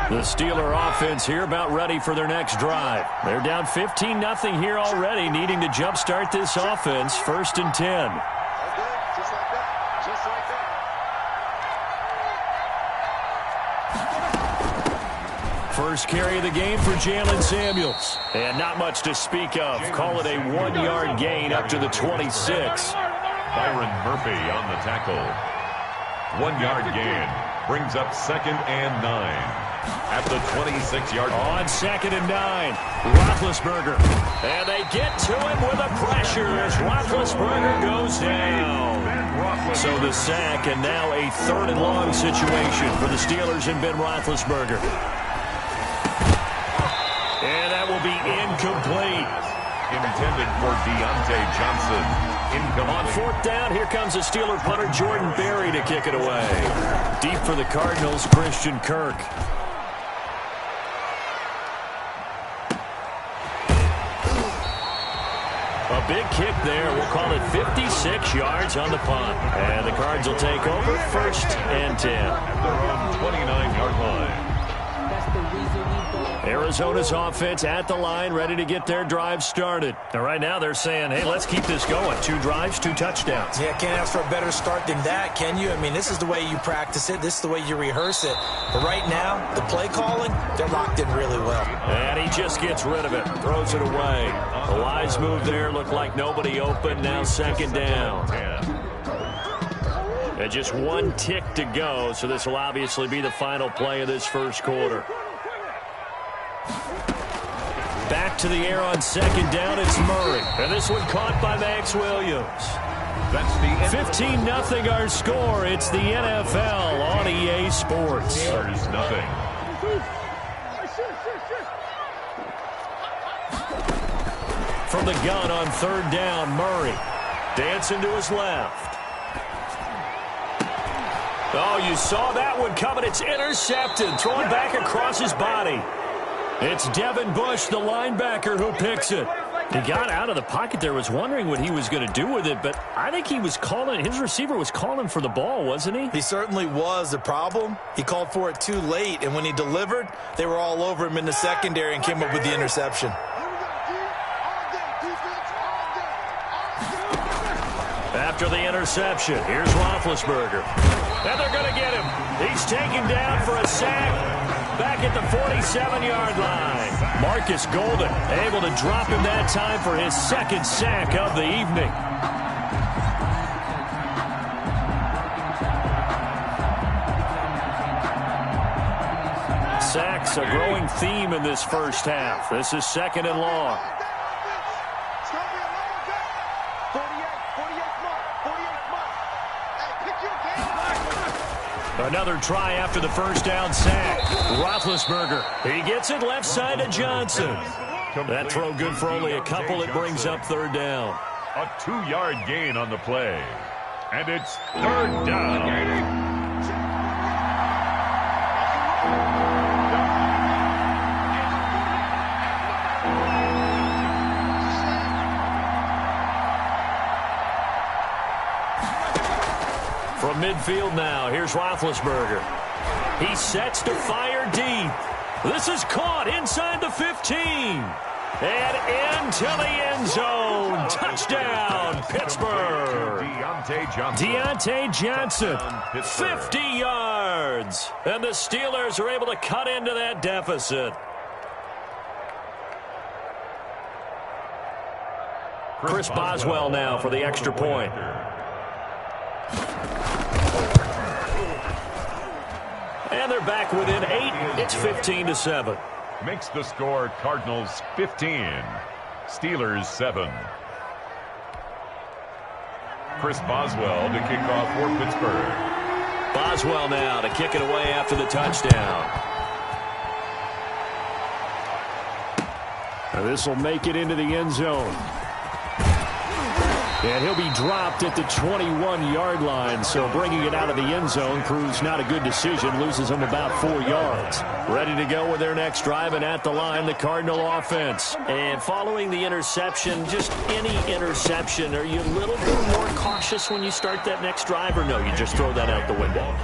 The Steeler offense here about ready for their next drive. They're down 15-0 here already, needing to jumpstart this offense. 1st and 10. First carry of the game for Jalen Samuels. And not much to speak of. Call it a 1-yard gain up to the 26. Byron Murphy on the tackle. 1-yard gain. Brings up 2nd and 9. At the 26-yard line. On 2nd and 9, Roethlisberger. And they get to him with a pressure as Roethlisberger goes down. So the sack, and now a 3rd and long situation for the Steelers and Ben Roethlisberger. And that will be incomplete. Intended for Deontay Johnson. On 4th down, here comes the Steeler punter Jordan Berry to kick it away. Deep for the Cardinals, Christian Kirk. A big kick there. We'll call it 56 yards on the punt. And the Cards will take over 1st and 10. At their own 29-yard line. Arizona's offense at the line, ready to get their drive started. Now, right now, they're saying, hey, let's keep this going. 2 drives, 2 touchdowns. Yeah, can't ask for a better start than that, can you? I mean, this is the way you practice it. This is the way you rehearse it. But right now, the play calling, they're locked in really well. And he just gets rid of it, throws it away. The wise move there, looked like nobody open. Now 2nd down. And just 1 tick to go, so this will obviously be the final play of this first quarter. Back to the air on 2nd down, it's Murray. And this one caught by Max Williams. That's the 15-0 our score. It's the NFL on EA Sports. There's nothing. From the gun on 3rd down, Murray. Dancing to his left. Oh, you saw that one coming. It's intercepted. Thrown back across his body. It's Devin Bush, the linebacker, who picks it. He got out of the pocket there, was wondering what he was going to do with it, but I think he was calling, his receiver was calling for the ball, wasn't he? He certainly was. The problem, he called for it too late, and when he delivered, they were all over him in the secondary and came up with the interception. After the interception, here's Roethlisberger. And they're going to get him. He's taken down for a sack. Back at the 47-yard line. Marcus Golden able to drop him that time for his 2nd sack of the evening. a growing theme in this first half. This is 2nd and long. Another try after the first down sack. Roethlisberger, he gets it left side to Johnson. That throw good for only a couple. It brings up 3rd down. A 2-yard gain on the play. And it's 3rd down. From midfield now, here's Roethlisberger. He sets to fire deep. This is caught inside the 15. And into the end zone. Touchdown, Pittsburgh. Deontay Johnson, 50 yards. And the Steelers are able to cut into that deficit. Chris Boswell now for the extra point. And they're back within 8. It's 15-7. Makes the score Cardinals 15, Steelers 7. Chris Boswell to kick off for Pittsburgh. Boswell now to kick it away after the touchdown. Now this will make it into the end zone. And he'll be dropped at the 21-yard line, so bringing it out of the end zone proves not a good decision, loses him about 4 yards. Ready to go with their next drive, and at the line, the Cardinal offense. And following the interception, just any interception, are you a little bit more cautious when you start that next drive, or no, you just throw that out the window?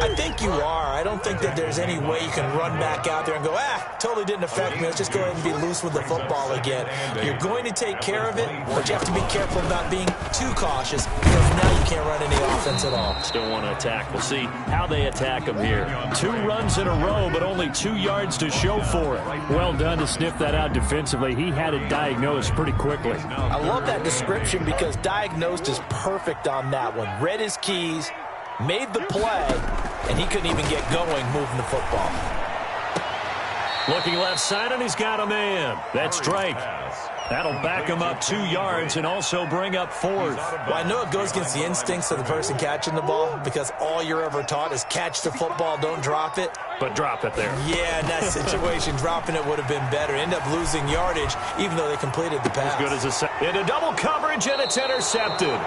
I think you are. I don't think that there's any way you can run back out there and go, totally didn't affect me. Let's just go ahead and be loose with the football again. You're going to take care of it, but you have to be careful about being too cautious, because now you can't run any offense at all. Still want to attack. We'll see how they attack him here. 2 runs in a row, but only 2 yards to show for it. Well done to sniff that out defensively. He had it diagnosed pretty quickly. I love that description because diagnosed is perfect on that one. Read his keys, made the play, and he couldn't even get going moving the football. Looking left side, and he's got a man. That's Drake. That'll back him up 2 yards and also bring up 4th. Well, I know it goes against the instincts of the person catching the ball because all you're ever taught is catch the football, don't drop it. But drop it there. Yeah, in that situation, dropping it would have been better. End up losing yardage, even though they completed the pass. As good as a set. Into double coverage, and it's intercepted.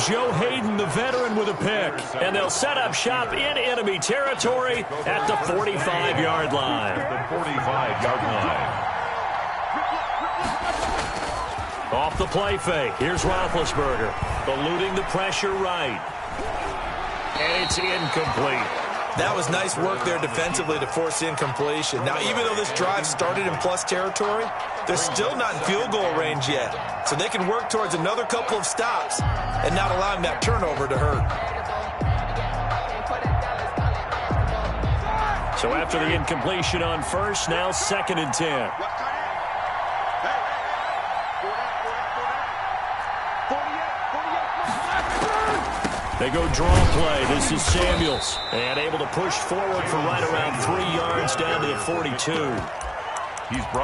Joe Hayden, the veteran, with a pick. And they'll set up shop in enemy territory at the 45-yard line. The 45-yard line. Off the play fake. Here's Roethlisberger. Eluding the pressure right. And it's incomplete. That was nice work there defensively to force incompletion. Now, even though this drive started in plus territory, they're still not in field goal range yet. So they can work towards another couple of stops and not allowing that turnover to hurt. So after the incompletion on first, now 2nd and 10. They go draw play. This is Samuels. And able to push forward for right around 3 yards down to the 42.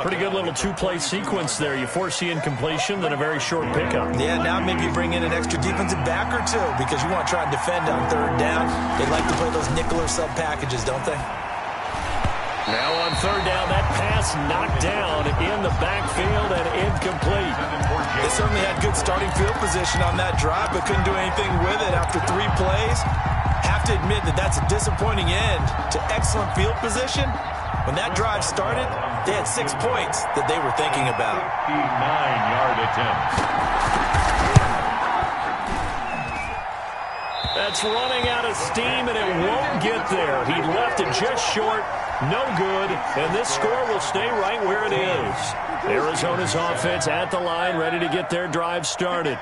Pretty good little 2-play sequence there. You force the incompletion, then a very short pickup. Yeah, now maybe you bring in an extra defensive back or two because you want to try and defend on 3rd down. They like to play those nickel or sub packages, don't they? Now on 3rd down, that pass knocked down in the backfield and incomplete. They certainly had good starting field position on that drive, but couldn't do anything with it after 3 plays. Have to admit that that's a disappointing end to excellent field position. When that drive started, they had 6 points that they were thinking about. 59-yard attempt. That's running out of steam, and it won't get there. He left it just short. No good, and this score will stay right where it is. Arizona's offense at the line, ready to get their drive started.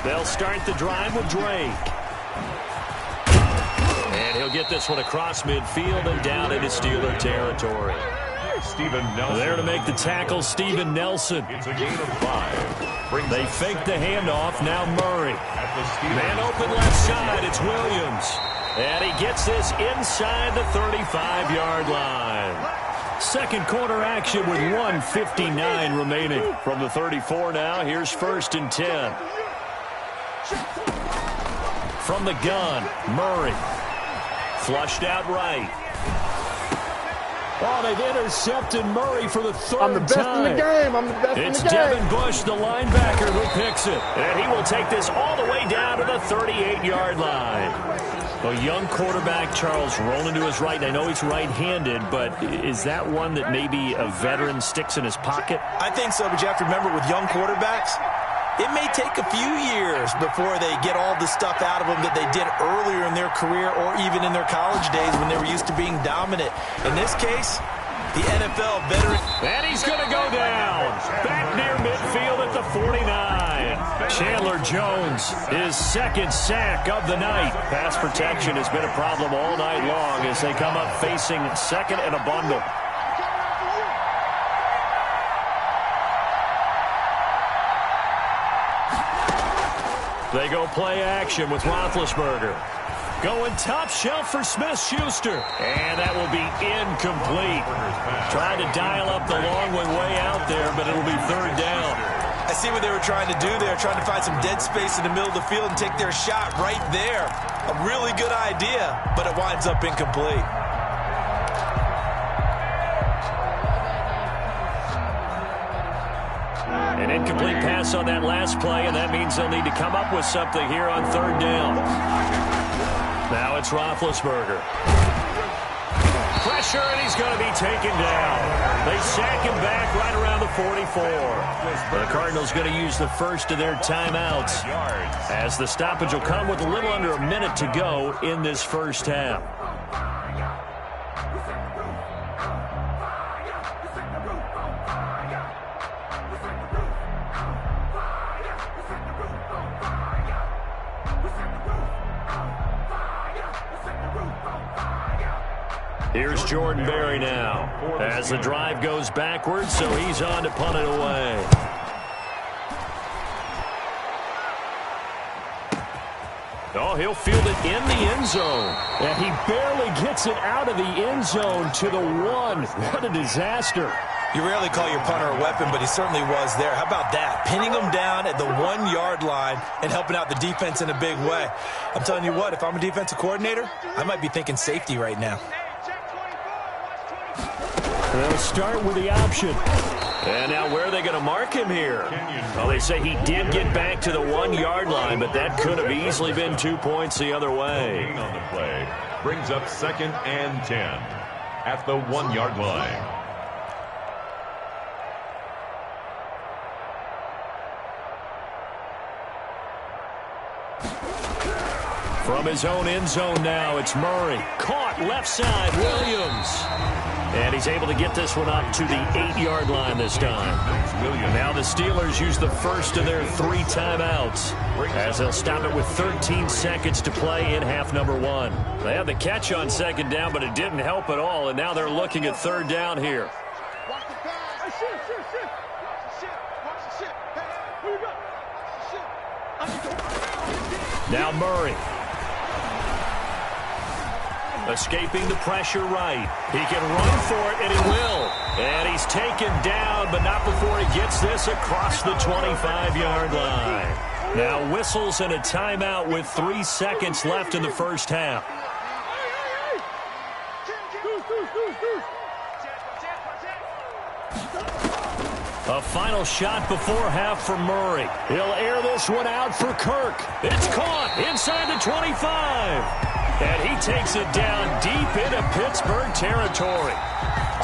They'll start the drive with Drake. And he'll get this one across midfield and down into Steeler territory. Steven Nelson. There to make the tackle, Steven Nelson. It's a gain of 5. They fake the handoff, now Murray. Man open left side, it's Williams. And he gets this inside the 35-yard line. Second quarter action with 1:59 remaining. From the 34 now, here's 1st and 10. From the gun, Murray. Flushed out right. Oh, they've intercepted Murray for the third time. I'm the best in the game. I'm the best in the game. It's Devin Bush, the linebacker, who picks it. And he will take this all the way down to the 38-yard line. A young quarterback, Charles, rolling to his right. I know he's right-handed, but is that one that maybe a veteran sticks in his pocket? I think so, but you have to remember with young quarterbacks, it may take a few years before they get all the stuff out of them that they did earlier in their career or even in their college days when they were used to being dominant. In this case, the NFL veteran. And he's going to go down. Back near midfield at the 49. Chandler Jones, his second sack of the night. Pass protection has been a problem all night long as they come up facing second and a bundle. They go play action with Roethlisberger. Going top shelf for Smith-Schuster. And that will be incomplete. Trying to dial up the long one way out there, but it'll be third down. I see what they were trying to do there, trying to find some dead space in the middle of the field and take their shot right there. A really good idea, but it winds up incomplete. An incomplete pass on that last play, and that means they'll need to come up with something here on third down. Now it's Roethlisberger. Pressure, and he's going to be taken down. They sack him back right around the 44. The Cardinals going to use the first of their timeouts as the stoppage will come with a little under a minute to go in this first half. Here's Jordan Berry now as the drive goes backwards, so he's on to punt it away. Oh, he'll field it in the end zone. And he barely gets it out of the end zone to the 1. What a disaster. You rarely call your punter a weapon, but he certainly was there. How about that? Pinning him down at the 1-yard line and helping out the defense in a big way. I'm telling you what, if I'm a defensive coordinator, I might be thinking safety right now. They'll start with the option. And now where are they going to mark him here? Well, they say he did get back to the 1-yard line, but that could have easily been 2 points the other way. On the play brings up 2nd and 10 at the 1-yard line. From his own end zone now, it's Murray. Caught left side, Williams. And he's able to get this one up to the 8-yard line this time. Now the Steelers use the first of their 3 timeouts as they'll stop it with 13 seconds to play in half number 1. They had the catch on second down, but it didn't help at all, and now they're looking at third down here. Now Murray. Escaping the pressure right. He can run for it, and he will. And he's taken down, but not before he gets this across the 25-yard line. Now whistles and a timeout with 3 seconds left in the first half. A final shot before half for Murray. He'll air this one out for Kirk. It's caught inside the 25. And he takes it down deep into Pittsburgh territory.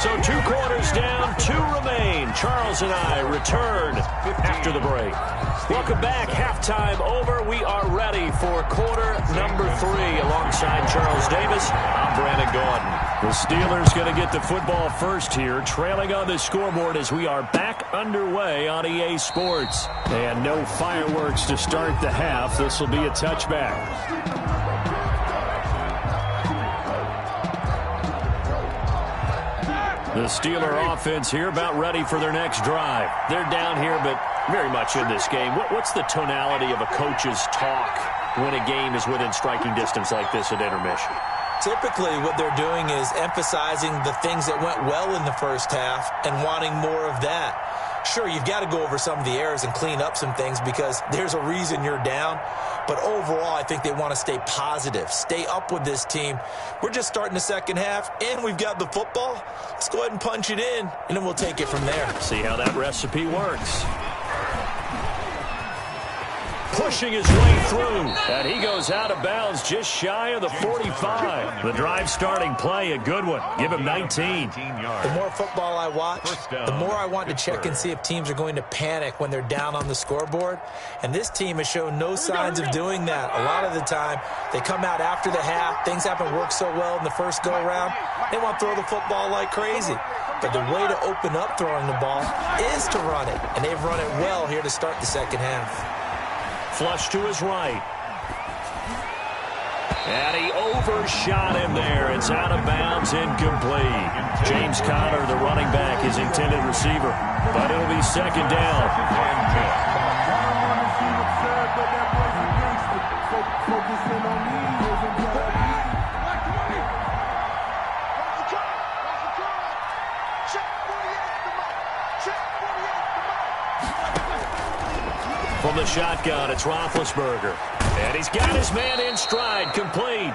So 2 quarters down, 2 remain. Charles and I return after the break. Welcome back. Halftime over. We are ready for quarter number 3. Alongside Charles Davis, I'm Brandon Gordon. The Steelers going to get the football first here, trailing on the scoreboard as we are back underway on EA Sports. And no fireworks to start the half. This will be a touchback. The Steeler offense here about ready for their next drive. They're down here, but very much in this game. What's the tonality of a coach's talk when a game is within striking distance like this at intermission? Typically, what they're doing is emphasizing the things that went well in the first half and wanting more of that. Sure, you've got to go over some of the errors and clean up some things because there's a reason you're down. But overall, I think they want to stay positive, stay up with this team. We're just starting the second half, and we've got the football. Let's go ahead and punch it in, and then we'll take it from there. See how that recipe works. Pushing his way through, and he goes out of bounds just shy of the 45. The drive starting play, a good one. Give him 19. The more football I watch, the more I want to check and see if teams are going to panic when they're down on the scoreboard. And this team has shown no signs of doing that. A lot of the time, they come out after the half. Things haven't worked so well in the first go-around. They want to throw the football like crazy. But the way to open up throwing the ball is to run it. And they've run it well here to start the second half. Flush to his right. And he overshot him there. It's out of bounds, incomplete. James Conner, the running back, his intended receiver. But it'll be second down. From the shotgun, it's Roethlisberger. And he's got his man in stride, complete.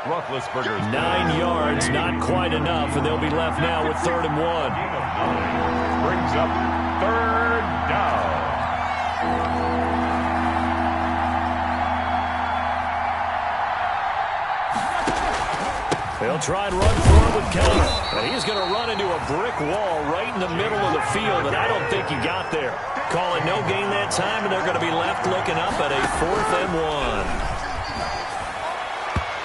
Roethlisberger's 9 yards, not quite enough, and they'll be left now with 3rd and 1. Brings up 3rd down. They'll try and run for it with Conner. And he's going to run into a brick wall right in the middle of the field, and I don't think he got there. Call it no gain that time, and they're going to be left looking up at a 4th and 1.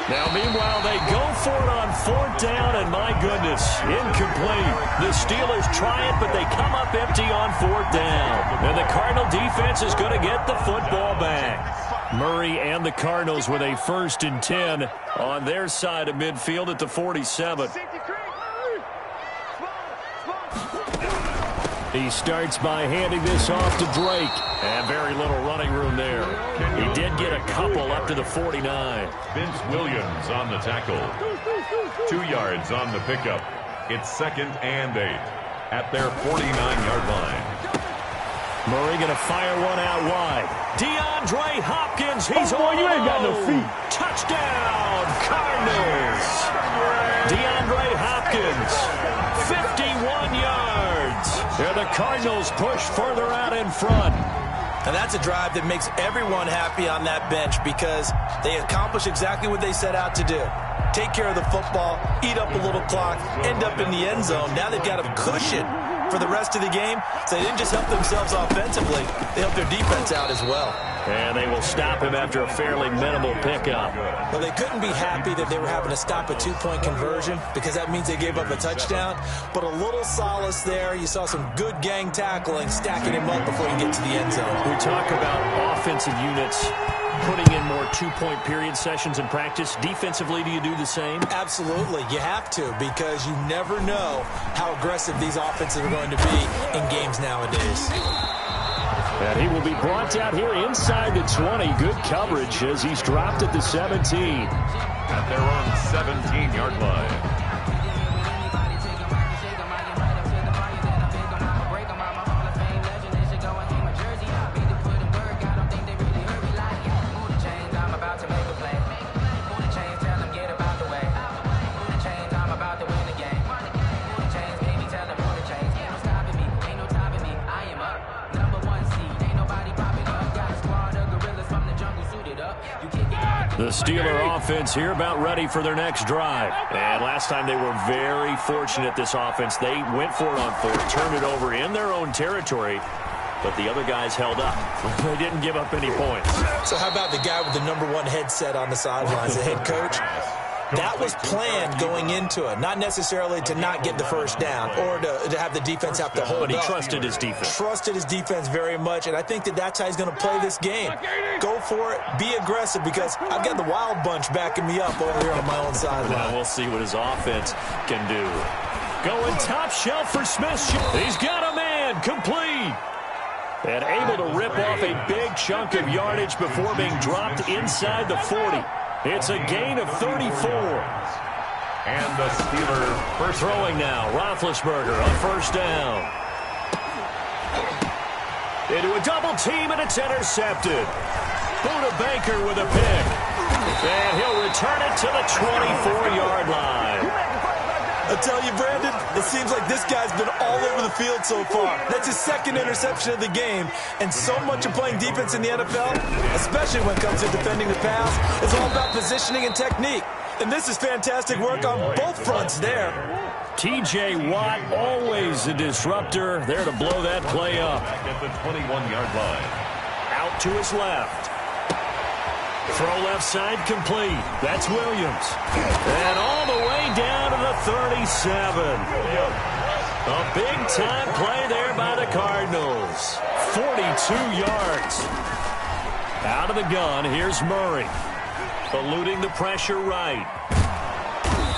Now, meanwhile, they go for it on 4th down, and my goodness, incomplete. The Steelers try it, but they come up empty on 4th down. And the Cardinal defense is going to get the football back. Murray and the Cardinals with a 1st and 10 on their side of midfield at the 47. He starts by handing this off to Drake. And very little running room there. He did get a couple up to the 49. Vince Williams on the tackle. 2 yards on the pickup. It's 2nd and 8 at their 49-yard line. Murray going to fire one out wide. DeAndre Hopkins, he's on. You ain't got no feet. Touchdown, Cardinals. DeAndre Hopkins, 51 yards. And the Cardinals push further out in front. And that's a drive that makes everyone happy on that bench because they accomplish exactly what they set out to do. Take care of the football, eat up a little clock, end up in the end zone. Now they've got a cushion for the rest of the game. So they didn't just help themselves offensively, they helped their defense out as well. And they will stop him after a fairly minimal pickup. Well, they couldn't be happy that they were having to stop a 2-point conversion because that means they gave up a touchdown. But a little solace there. You saw some good gang tackling, stacking him up before you get to the end zone. We talk about offensive units putting in more 2-point period sessions in practice. Defensively, do you do the same? Absolutely. You have to because you never know how aggressive these offenses are going to be in games nowadays. And he will be brought out here inside the 20. Good coverage as he's dropped at the 17. At their own 17-yard line. The Steeler offense here about ready for their next drive. And last time they were very fortunate, this offense. They went for it on 4th, turned it over in their own territory, but the other guys held up. They didn't give up any points. So how about the guy with the #1 headset on the sidelines, the head coach? That was planned going into it, not necessarily to not get the first down or to have the defense have to hold up. But he trusted his defense. Trusted his defense very much, and I think that's how he's going to play this game. Go for it, be aggressive, because I've got the wild bunch backing me up over here on my own sideline. Now we'll see what his offense can do. Going top shelf for Smith. He's got a man, complete. And able to rip off a big chunk of yardage before being dropped inside the 40. It's a gain of 34. And the Steelers first throwing now. Roethlisberger on first down. Into a double team, and it's intercepted. Buda Baker with a pick. And he'll return it to the 24-yard line. I tell you, Brandon, it seems like this guy's been all over the field so far. That's his second interception of the game. And so much of playing defense in the NFL, especially when it comes to defending the pass, is all about positioning and technique. And this is fantastic work on both fronts there. T.J. Watt, always a disruptor, there to blow that play up. Back at the 21-yard line. Out to his left. Throw left side complete. That's Williams. And all the way down to the 37. A big-time play there by the Cardinals. 42 yards. Out of the gun, here's Murray. Eluding the pressure right.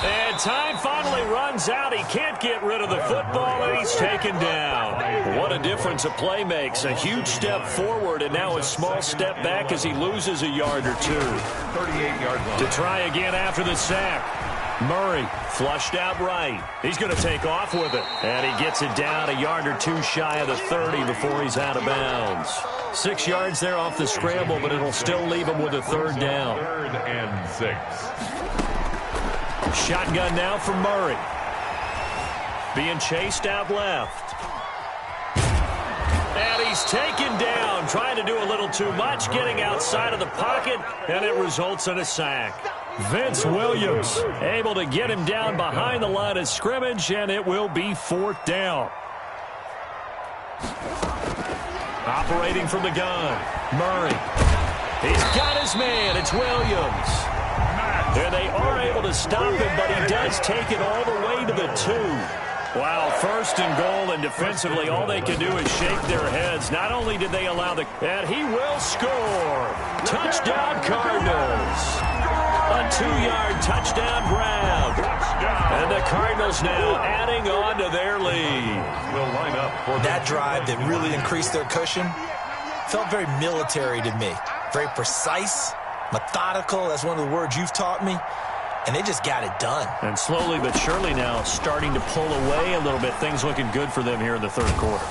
And time finally runs out. He can't get rid of the football, and he's taken down. What a difference a play makes. A huge step forward, and now a small step back as he loses a yard or two. 38-yard line. To try again after the sack. Murray flushed out right. He's going to take off with it. And he gets it down a yard or two shy of the 30 before he's out of bounds. 6 yards there off the scramble, but it'll still leave him with a third down. 3rd and 6. Shotgun now from Murray. Being chased out left. And he's taken down, trying to do a little too much, getting outside of the pocket, and it results in a sack. Vince Williams able to get him down behind the line of scrimmage, and it will be 4th down. Operating from the gun, Murray. He's got his man. It's Williams. And they are able to stop him, but he does take it all the way to the 2. Wow, 1st and goal, and defensively all they can do is shake their heads. Not only did they allow the... And he will score. Touchdown, Cardinals. A 2-yard touchdown grab. And the Cardinals now adding on to their lead. Will line up for that drive that really increased their cushion felt very military to me. Very precise, methodical. That's one of the words you've taught me. And they just got it done. And slowly but surely now starting to pull away a little bit. Things looking good for them here in the 3rd quarter.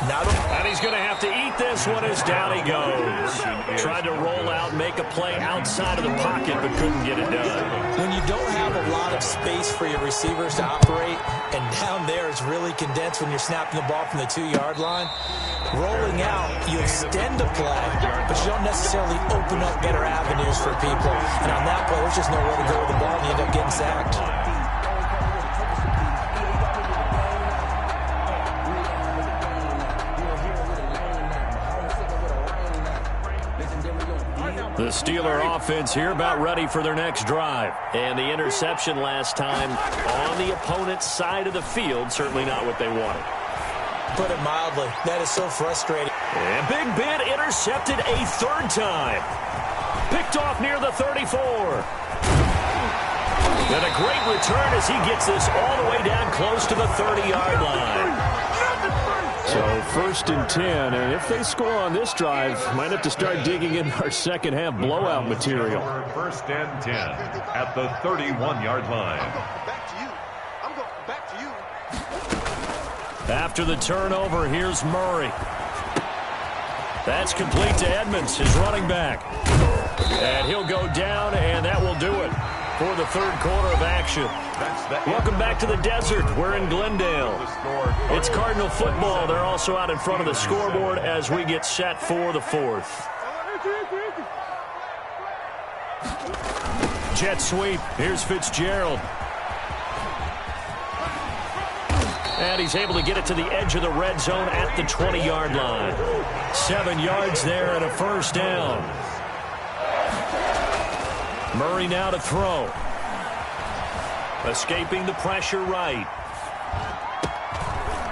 And he's going to have to eat this one as down he goes. Tried to roll out, make a play outside of the pocket, but couldn't get it done. When you don't have a lot of space for your receivers to operate, and down there it's really condensed when you're snapping the ball from the 2-yard line, rolling out, you extend the play, but you don't necessarily open up better avenues for people. And on that play, there's just nowhere to go with the ball, and you end up getting sacked. The Steeler offense here about ready for their next drive. And the interception last time on the opponent's side of the field, certainly not what they wanted. Put it mildly, that is so frustrating. And Big Ben intercepted a 3rd time. Picked off near the 34. And a great return as he gets this all the way down close to the 30-yard line. So 1st and 10, and if they score on this drive, might have to start digging in our second half blowout material. 1st and 10 at the 31-yard line. I'm going back to you. After the turnover, here's Murray. That's complete to Edmonds, his running back. And he'll go down, and that will do it for the 3rd quarter of action. Welcome back to the desert. We're in Glendale. It's Cardinal football. They're also out in front of the scoreboard as we get set for the 4th. Jet sweep. Here's Fitzgerald. And he's able to get it to the edge of the red zone at the 20-yard line. 7 yards there and a 1st down. Murray now to throw. Escaping the pressure right.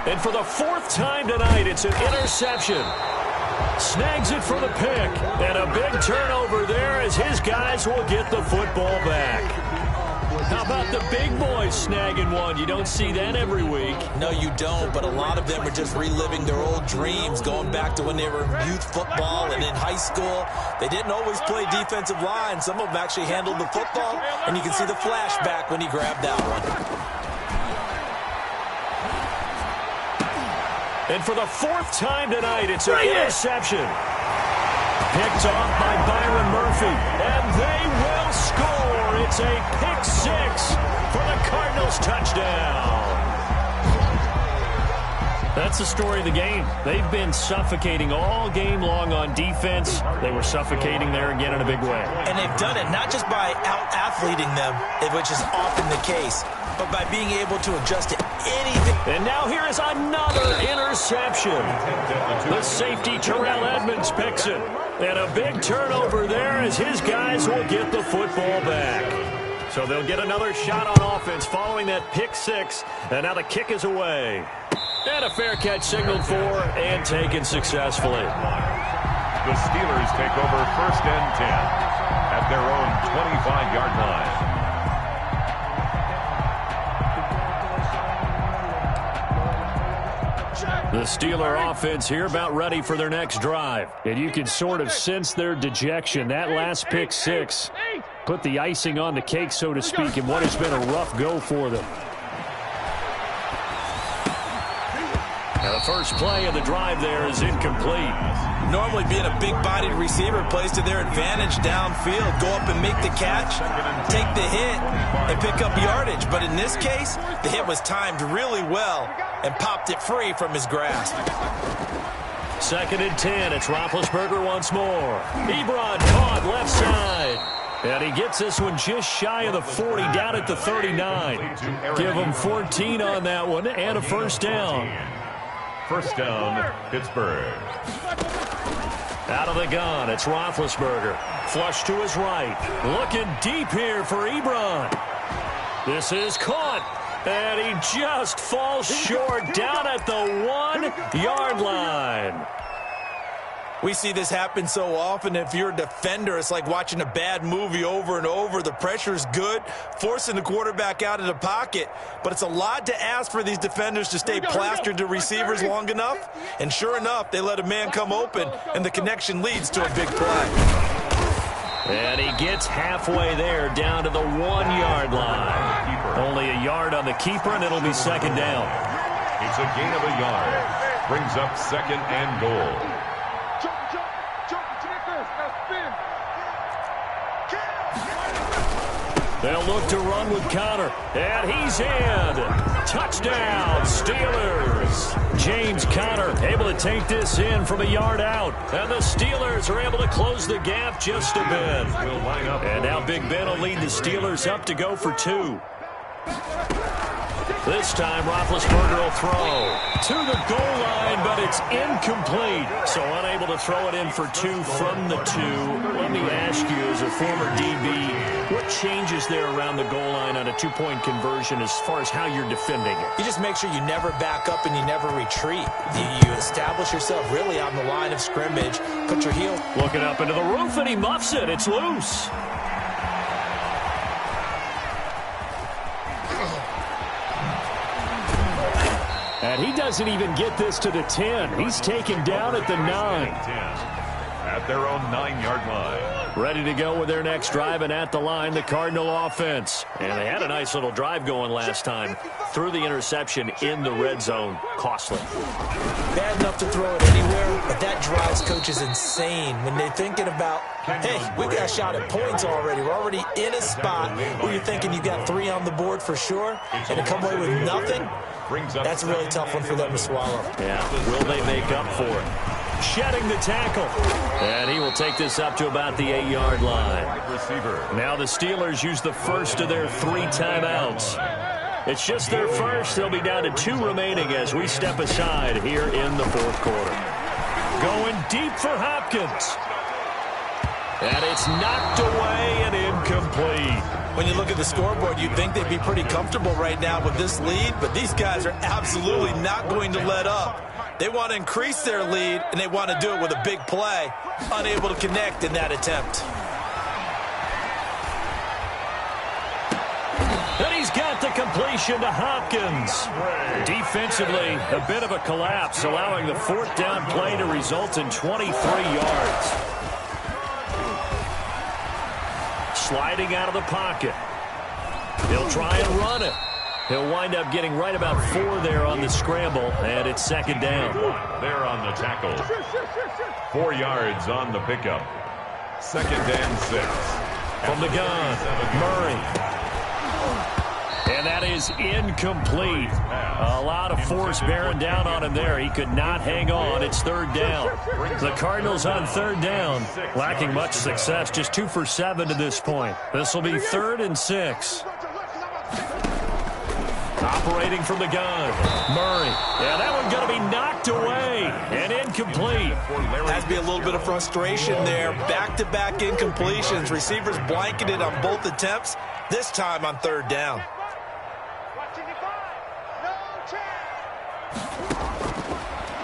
And for the 4th time tonight, it's an interception. Snags it for the pick. And a big turnover there as his guys will get the football back. How about the big boys snagging one? You don't see that every week. No, you don't, but a lot of them are just reliving their old dreams, going back to when they were in youth football and in high school. They didn't always play defensive line. Some of them actually handled the football, and you can see the flashback when he grabbed that one. And for the fourth time tonight, it's an interception. Picked off by Byron Murphy, and they will score. It's a pick six for the Cardinals touchdown. That's the story of the game. They've been suffocating all game long on defense. They were suffocating there again in a big way. And they've done it not just by out-athleting them, which is often the case, but by being able to adjust to anything. And now here is another interception. The safety, Terrell Edmonds, picks it. And a big turnover there as his guys will get the football back. So they'll get another shot on offense following that pick six. And now the kick is away. And a fair catch signaled for and taken successfully. The Steelers take over 1st and 10 at their own 25-yard line. The Steeler offense here about ready for their next drive. And you can sort of sense their dejection. That last pick six put the icing on the cake, so to speak, in what has been a rough go for them. Now the first play of the drive there is incomplete. Normally being a big-bodied receiver plays to their advantage downfield. Go up and make the catch, take the hit, and pick up yardage. But in this case, the hit was timed really well and popped it free from his grasp. 2nd and 10. It's Roethlisberger once more. Ebron caught left side. And he gets this one just shy of the 40, down at the 39. Give him 14 on that one and a first down. First down, Pittsburgh. Out of the gun, it's Roethlisberger. Flush to his right. Looking deep here for Ebron. This is caught. And he just falls short down at the 1-yard line. We see this happen so often. If you're a defender, it's like watching a bad movie over and over. The pressure's good, forcing the quarterback out of the pocket. But it's a lot to ask for these defenders to stay plastered to receivers long enough. And sure enough, they let a man come open, and the connection leads to a big play. And he gets halfway there, down to the 1-yard line. Only a yard on the keeper, and it'll be second down. It's a gain of a yard. Brings up 2nd and goal. They'll look to run with Conner, and he's in. Touchdown, Steelers. James Conner able to take this in from a yard out, and the Steelers are able to close the gap just a bit. And now Big Ben will lead the Steelers up to go for 2. This time, Roethlisberger will throw to the goal line, but it's incomplete. So unable to throw it in for 2 from the 2. Let me ask you, as a former DB, what changes there around the goal line on a 2-point conversion as far as how you're defending it? You just make sure you never back up and you never retreat. You establish yourself really on the line of scrimmage. Put your heel. Looking up into the roof, and he muffs it. It's loose. And he doesn't even get this to the 10. He's taken down at the 9. At their own 9-yard line. Ready to go with their next drive, and at the line, the Cardinal offense. And they had a nice little drive going last time. Threw the interception in the red zone. Costly. Bad enough to throw it anywhere, but that drives coaches insane when they're thinking about, hey, we got a shot at points already. We're already in a spot where you're thinking you got 3 on the board for sure, and to come away with nothing, that's a really tough one for them to swallow. Yeah, will they make up for it? Shedding the tackle. And he will take this up to about the 8-yard line. Now the Steelers use the first of their 3 timeouts. It's just their first. They'll be down to 2 remaining as we step aside here in the 4th quarter. Going deep for Hopkins. And it's knocked away and incomplete. When you look at the scoreboard, you'd think they'd be pretty comfortable right now with this lead, but these guys are absolutely not going to let up. They want to increase their lead, and they want to do it with a big play. Unable to connect in that attempt. got the completion to Hopkins. Defensively, a bit of a collapse, allowing the fourth down play to result in 23 yards. Sliding out of the pocket. He'll try and run it. He'll wind up getting right about 4 there on the scramble, and it's second down. There on the tackle. 4 yards on the pickup. Second and 6. From the gun, Murray. And that is incomplete. A lot of force bearing down on him there. He could not hang on. It's third down. The Cardinals on third down, lacking much success, just 2 for 7 to this point. This will be 3rd and 6. Operating from the gun, Murray. Yeah, that one going to be knocked away and incomplete. Has to be a little bit of frustration there. Back-to-back incompletions. Receivers blanketed on both attempts, this time on third down.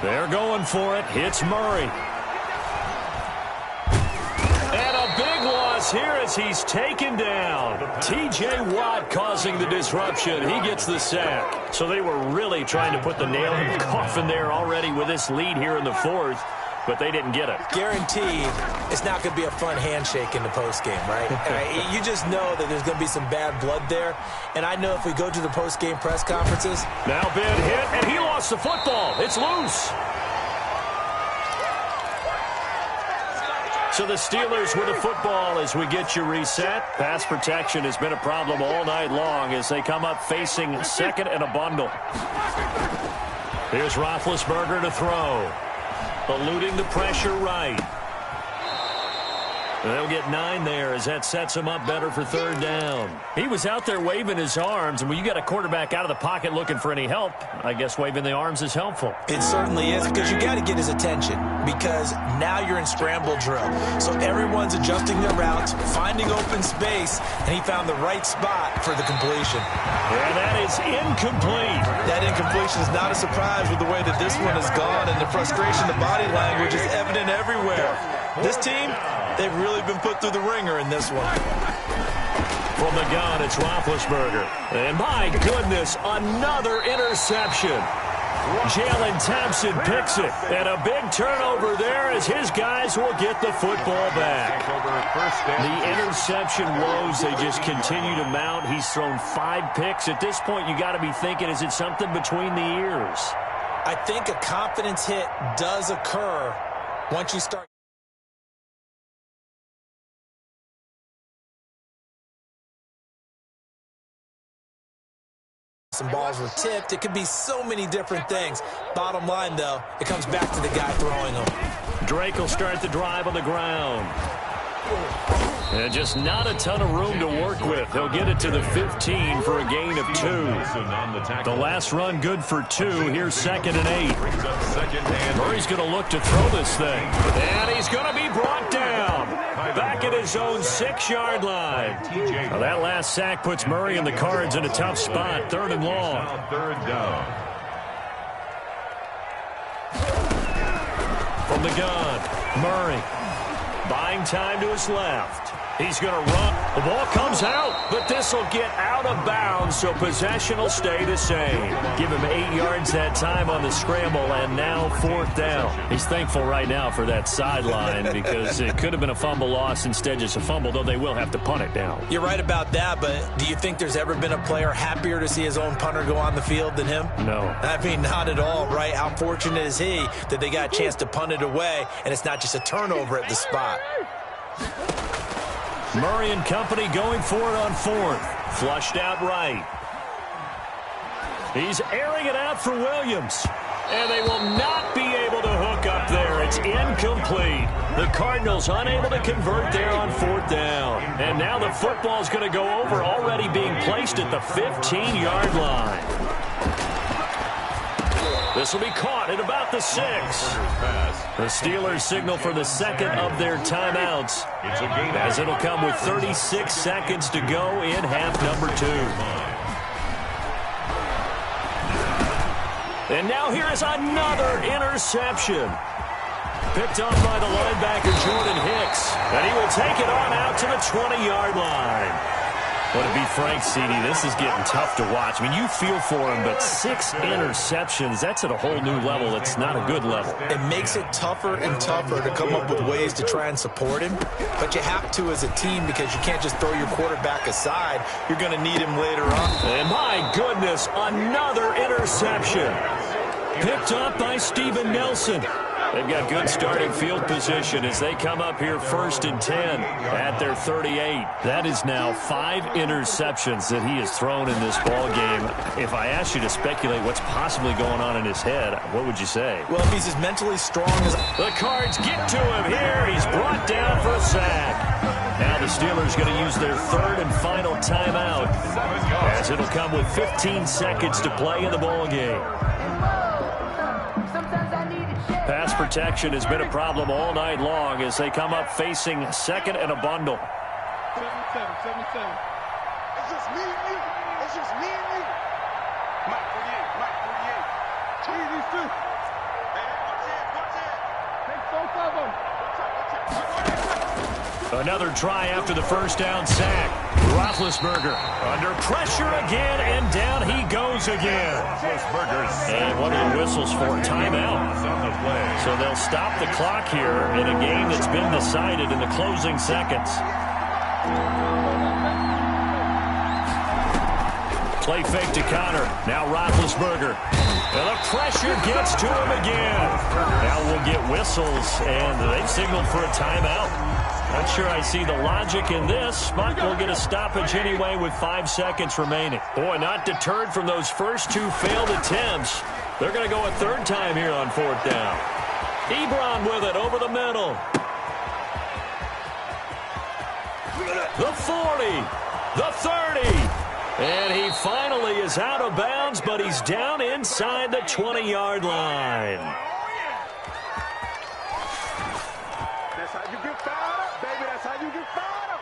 They're going for it. It's Murray. And a big loss here as he's taken down. T.J. Watt causing the disruption. He gets the sack. So they were really trying to put the nail in the coffin there already with this lead here in the fourth, but they didn't get it. Guaranteed it's not going to be a fun handshake in the postgame, right? You just know that there's going to be some bad blood there. And I know if we go to the postgame press conferences. Now Ben hit, and he lost the football. It's loose. So the Steelers with the football as we get you reset. Pass protection has been a problem all night long as they come up facing second and a bundle. Here's Roethlisberger to throw. Eluding the pressure right. They'll get 9 there as that sets him up better for third down. He was out there waving his arms, and when you got a quarterback out of the pocket looking for any help, I guess waving the arms is helpful. It certainly is, because you got to get his attention, because now you're in scramble drill. So everyone's adjusting their routes, finding open space, and he found the right spot for the completion. And that is incomplete. That incompletion is not a surprise with the way that this one has gone, and the frustration, the body language is evident everywhere. This team, they've really been put through the ringer in this one. From the gun, it's Roethlisberger. And my goodness, another interception. Jalen Thompson picks it. And a big turnover there as his guys will get the football back. The interception woes, they just continue to mount. He's thrown 5 picks. At this point, you got to be thinking, is it something between the ears? I think a confidence hit does occur once you start. Some balls were tipped. It could be so many different things. Bottom line, though, it comes back to the guy throwing them. Drake will start the drive on the ground. And just not a ton of room to work with. He'll get it to the 15 for a gain of 2. The last run good for 2. Here's 2nd and 8. Murray's going to look to throw this thing. And he's going to be brought down. Back at his own 6-yard line. Now that last sack puts Murray and the Cards in a tough spot. 3rd and long. Third down. From the gun, Murray. Buying time to his left. He's going to run. The ball comes out, but this will get out of bounds, so possession will stay the same. Give him 8 yards that time on the scramble, and now 4th down. He's thankful right now for that sideline because it could have been a fumble loss, instead just a fumble, though they will have to punt it down. You're right about that, but do you think there's ever been a player happier to see his own punter go on the field than him? No. I mean, not at all, right? How fortunate is he that they got a chance to punt it away, and it's not just a turnover at the spot. Murray and company going for it on 4th. Flushed out right. He's airing it out for Williams. And they will not be able to hook up there. It's incomplete. The Cardinals unable to convert there on 4th down. And now the football's going to go over, already being placed at the 15-yard line. This will be caught at about the 6. The Steelers signal for the 2nd of their timeouts, as it'll come with 36 seconds to go in half number 2. And now here is another interception. Picked up by the linebacker, Jordan Hicks. And he will take it on out to the 20-yard line. Well, to be frank, CD, this is getting tough to watch. I mean, you feel for him, but 6 interceptions, that's at a whole new level. It's not a good level. It makes it tougher and tougher to come up with ways to try and support him, but you have to as a team because you can't just throw your quarterback aside. You're going to need him later on. And my goodness, another interception. Picked up by Steven Nelson. They've got good starting field position as they come up here 1st and 10 at their 38. That is now 5 interceptions that he has thrown in this ball game. If I asked you to speculate what's possibly going on in his head, what would you say? Well, if he's as mentally strong as... The Cards get to him here. He's brought down for a sack. Now the Steelers going to use their 3rd and final timeout as it'll come with 15 seconds to play in the ball game. Pass protection has been a problem all night long as they come up facing 2nd and a bundle. 7-7. It's just me and you. It's just me and you. Mike 48. Two of these two. Hey, watch it. Take both of them. Another try after the first down sack. Roethlisberger under pressure again, and down he goes again. And what are the whistles for? Timeout. So they'll stop the clock here in a game that's been decided in the closing seconds. Play fake to Connor. Now Roethlisberger. And the pressure gets to him again. Now we'll get whistles, and they've signaled for a timeout. Not sure I see the logic in this, but we'll get a stoppage anyway with 5 seconds remaining. Boy, not deterred from those first 2 failed attempts. They're going to go a 3rd time here on 4th down. Ebron with it over the middle. The 40. The 30. And he finally is out of bounds, but he's down inside the 20-yard line. That's how you get fired up, baby. That's how you get fired up.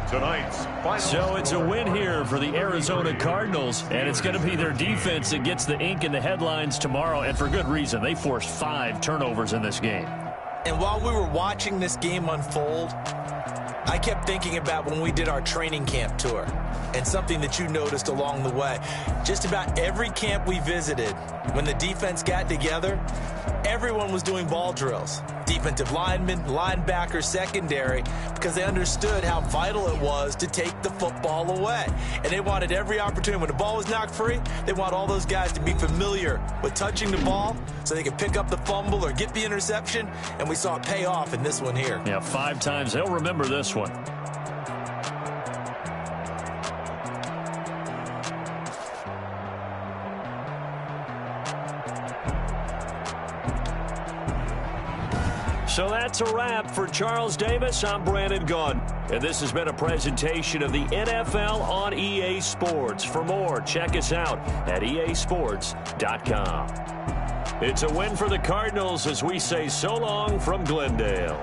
Tonight's final. So it's a win here for the Arizona Cardinals, and it's going to be their defense that gets the ink in the headlines tomorrow, and for good reason. They forced 5 turnovers in this game. And while we were watching this game unfold, I kept thinking about when we did our training camp tour and something that you noticed along the way. Just about every camp we visited, when the defense got together, everyone was doing ball drills. Defensive linemen, linebackers, secondary, because they understood how vital it was to take the football away. And they wanted every opportunity. When the ball was knocked free, they want all those guys to be familiar with touching the ball so they could pick up the fumble or get the interception, and we saw it pay off in this one here. Yeah, 5 times. They'll remember this one. So that's a wrap for Charles Davis. I'm Brandon Gunn. And this has been a presentation of the NFL on EA Sports. For more, check us out at easports.com. It's a win for the Cardinals as we say so long from Glendale.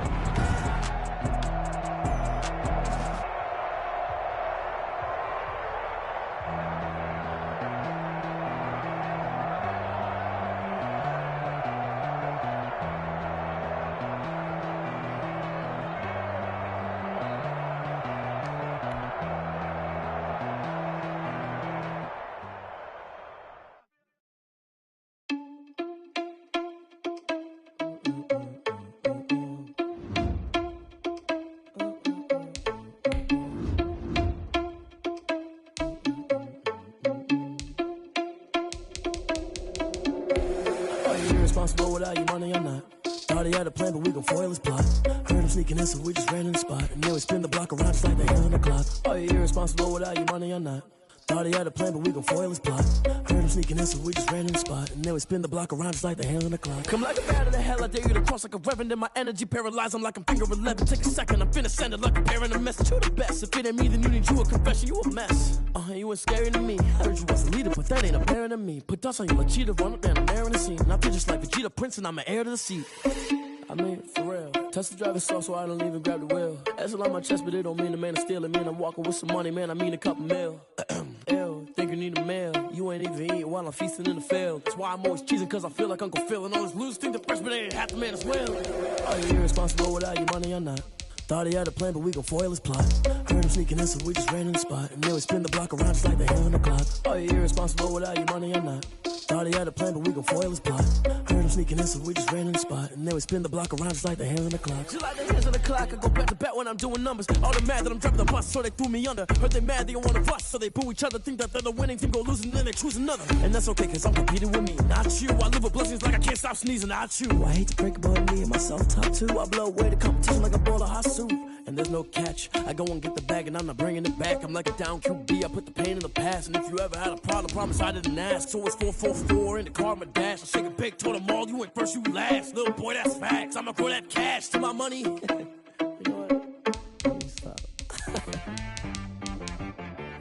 Responsible without your money, I'm not. Thought he had a plan, but we gon' foil his plot. Heard him sneaking in, so we just ran in the spot. And then we spin the block around just like the hand on the clock. Oh, you're irresponsible without your money, I'm not. Thought he had a plan, but we gon' foil his plot. Heard him sneaking in, so we just ran in the spot. And then we spin the block around just like the hand on the clock. Come like a bat of the hell, I dare you to cross like a reverend. In my energy paralyzed, I'm like I'm finger 11. Take a second, I'm finna send it like a parent a message. You the best, if it ain't me, then you need you a confession. You a mess, you ain't scary to me. I heard you was a leader, but that ain't apparent to me. Put dust on you like cheetah, run up down, I'm airing the scene. And I feel just like Vegeta Prince, and I'm an heir to the seat. I mean, for real. Touch the driver's soft so I don't even grab the wheel. That's on my chest, but it don't mean the man is stealing. Man, I'm walking with some money, man, I mean a couple mil. Ew, thinking need a meal. You ain't even eating while I'm feasting in the field. That's why I'm always cheesing, cause I feel like Uncle Phil. And all this losers think the freshman ain't half the man as well. Are you irresponsible without your money or not? Thought he had a plan, but we gon' foil his plot. Heard him sneaking in, so we just ran in the spot. And then we spin the block around just like the hand on the clock. Are you irresponsible without your money or not? Thought he had a plan, but we gon' foil his plot. Heard him sneaking in, so we just ran in the spot. And then we spin the block around just like the hands on the clock. Just like the hands on the clock, I go back to back when I'm doing numbers. All they mad that I'm dropping the bus, so they threw me under. Heard they mad, they don't wanna bust, so they boo each other. Think that they're the winning team, go losing, then they choose another. And that's okay, cause I'm competing with me, not you. I live with blessings like I can't stop sneezing, not you. I hate to break it, but me and myself top two. I blow away the competition like a bowl of hot soup. And there's no catch. I go and get the bag and I'm not bringing it back. I'm like a down QB, I put the pain in the past. And if you ever had a problem, promise I didn't ask. So it's 4-4-4 in the car, my dash. I shake a big, told them all, you went first, you last. Little boy, that's facts. I'ma throw that cash to my money. You know what? Let me stop.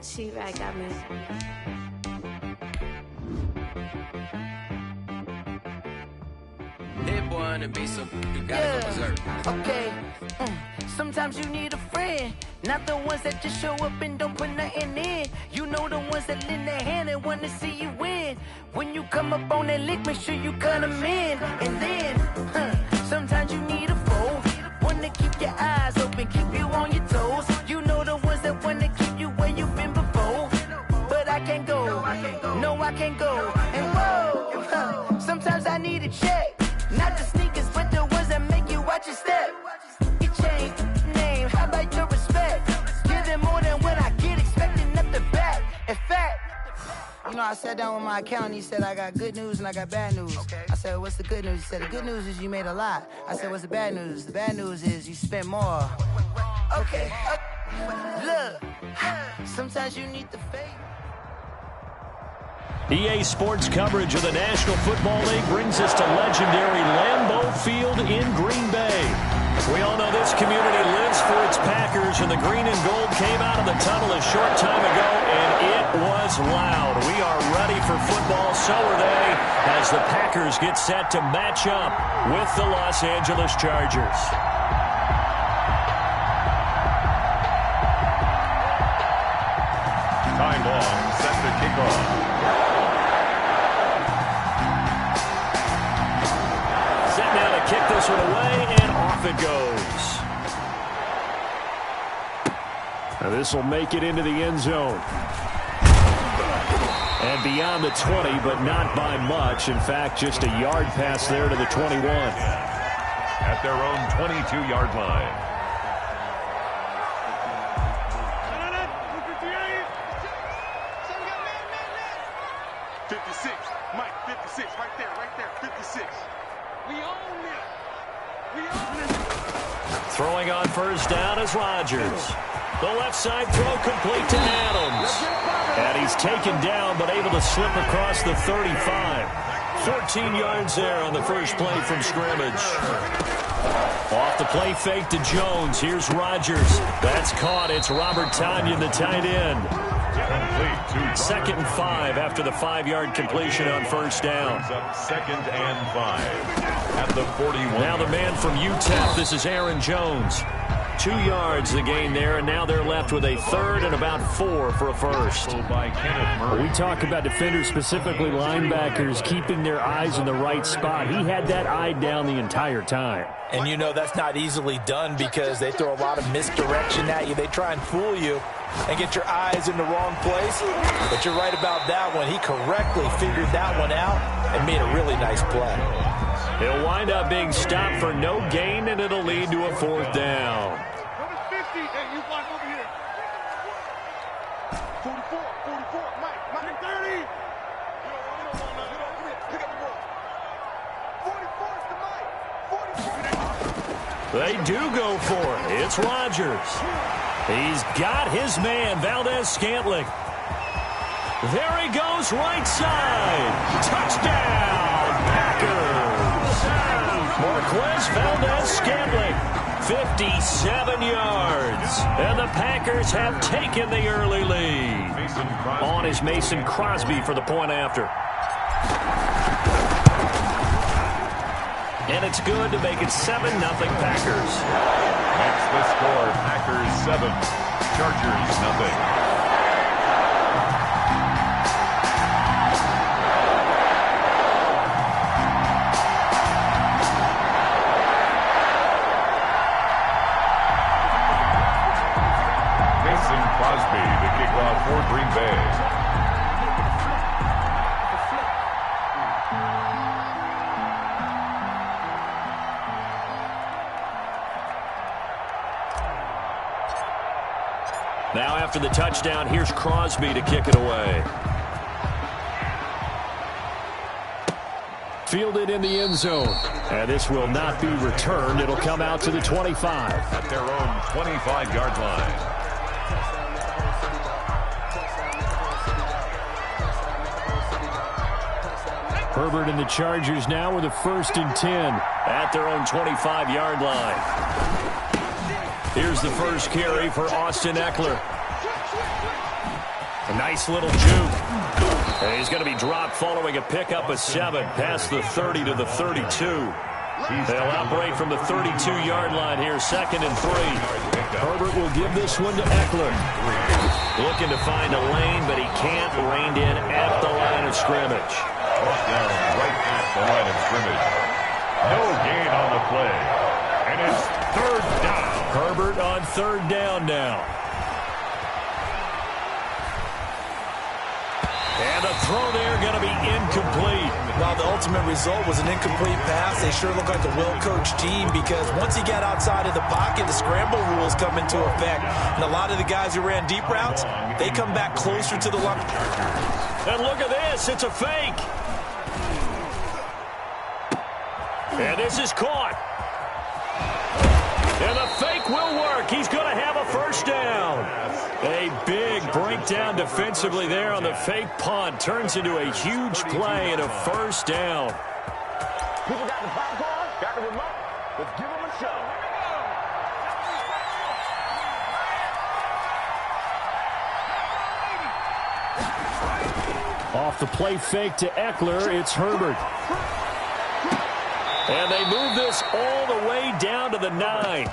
She-Rag got me. That boy on the beat, so you gotta go berserk. Okay. Sometimes you need a friend, not the ones that just show up and don't put nothing in. You know the ones that lend their hand and want to see you win. When you come up on that lick, make sure you cut them in. And then, sometimes you need a foe, one to keep your eyes open, keep you on your toes. You know the ones that want to keep you where you've been before. But I can't go, no I can't go. And whoa, sometimes I need a check. Not the sneakers, but the ones that make you watch your step. Your chain, name, how about your respect? Give them more than what I get, expecting nothing back. In fact, you know, I sat down with my accountant, he said, I got good news and I got bad news. Okay. I said, what's the good news? He said, the good news is you made a lot. I said, what's the bad news? The bad news is you spent more. Okay, look, sometimes you need the faith. EA Sports coverage of the National Football League brings us to legendary Lambeau Field in Green Bay. We all know this community lives for its Packers, and the green and gold came out of the tunnel a short time ago, and it was loud. We are ready for football, so are they, as the Packers get set to match up with the Los Angeles Chargers. Time long, set to kick off. Now to kick this one away, and off it goes. Now this will make it into the end zone. And beyond the 20, but not by much. In fact, just a yard pass there to the 21. At their own 22-yard line. Throwing on first down is Rodgers. The left side throw complete to Adams. And he's taken down, but able to slip across the 35. 14 yards there on the first play from scrimmage. Off the play fake to Jones. Here's Rodgers. That's caught. It's Robert Tonyan, the tight end. Second and 5 after the 5-yard completion on first down. Second and 5 at the 41. Now the man from UTEP, this is Aaron Jones. 2 yards the gain there, and now they're left with a third and about 4 for a first. We talk about defenders, specifically linebackers, keeping their eyes in the right spot. He had that eye down the entire time. And you know that's not easily done because they throw a lot of misdirection at you. They try and fool you and get your eyes in the wrong place. But you're right about that one. He correctly figured that one out and made a really nice play. He'll wind up being stopped for no gain, and it'll lead to a fourth down. Number 50, hey, you block over here. 44, Mike, 30. You don't want none. Pick up the ball. 44 is the Mike. 44. They do go for it. It's Rodgers. He's got his man, Valdez-Scantling. There he goes, right side. Touchdown, Packers. Marquez Valdez-Scantling, 57 yards. And the Packers have taken the early lead. On is Mason Crosby for the point after. And it's good to make it 7-0 Packers. That's the score. Packers 7, Chargers 0. after the touchdown. Here's Crosby to kick it away. Fielded in the end zone. And this will not be returned. It'll come out to the 25. At their own 25-yard line. Herbert and the Chargers now with a 1st and 10 at their own 25-yard line. Here's the first carry for Austin Eckler. A nice little juke. And he's going to be dropped following a pickup of 7 past the 30 to the 32. They'll operate from the 32-yard line here, 2nd and 3. Herbert will give this one to Eckler. Looking to find a lane, but he can't. Reined in at the line of scrimmage. Brought down right at the line of scrimmage. No gain on the play. And it's 3rd down. Herbert on 3rd down now. And the throw there going to be incomplete. Well, the ultimate result was an incomplete pass. They sure look like a well-coached team because once you get outside of the pocket, the scramble rules come into effect. And a lot of the guys who ran deep routes, they come back closer to the line. And look at this. It's a fake. And this is caught. And the fake will work. He's going to have a 1st down. A big breakdown defensively there on the fake punt. Turns into a huge play and a 1st down. People got the popcorn, got the remote. Let's give them a show. Off the play fake to Eckler, it's Herbert. And they move this all the way down to the 9.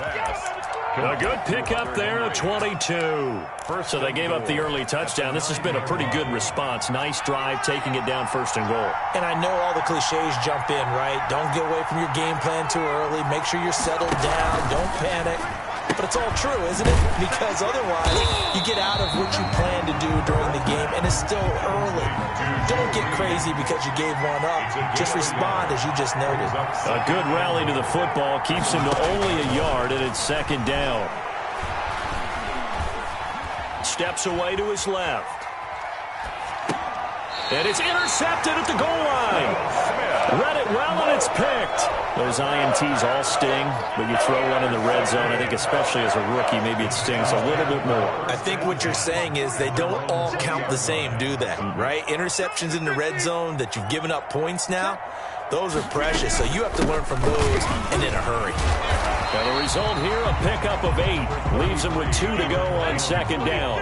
A good pickup there at 22. So they gave up the early touchdown. This has been a pretty good response. Nice drive, taking it down 1st and goal. And I know all the cliches jump in, right? Don't get away from your game plan too early. Make sure you're settled down. Don't panic. But it's all true, isn't it? Because otherwise, you get out of what you plan to do during the game, and it's still early. Don't get crazy because you gave one up. Just respond, as you just noted. A good rally to the football keeps him to only a yard, and it's 2nd down. Steps away to his left. And it's intercepted at the goal line. Read it well, and it's picked. Those INTs all sting, but you throw one in the red zone, I think especially as a rookie, maybe it stings a little bit more. I think what you're saying is they don't all count the same, do they? Right? Interceptions in the red zone that you've given up points now, those are precious, so you have to learn from those and in a hurry. Now the result here, a pickup of 8. Leaves them with 2 to go on 2nd down.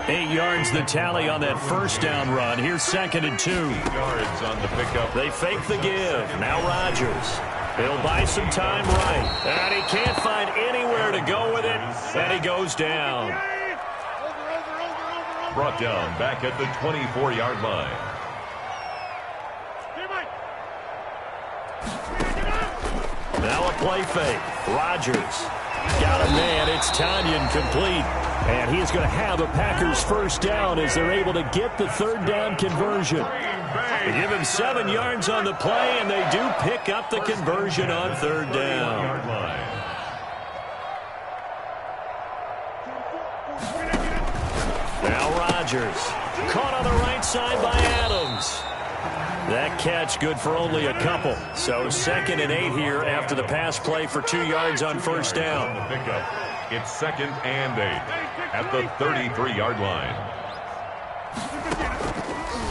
8 yards the tally on that 1st down run. Here's 2nd and 2. 8 yards on the pickup. They fake the give. Now Rodgers. He'll buy some time right. And he can't find anywhere to go with it. And he goes down. Brought down back at the 24-yard line. Now a play fake. Rodgers. Got a man. It's Tanyan complete. And he is going to have a Packers 1st down as they're able to get the 3rd down conversion. They give him 7 yards on the play, and they do pick up the conversion on 3rd down. Now Rodgers. Caught on the right side by Adams. That catch good for only a couple. So 2nd and 8 here after the pass play for 2 yards on 1st down. It's 2nd and 8 at the 33-yard line.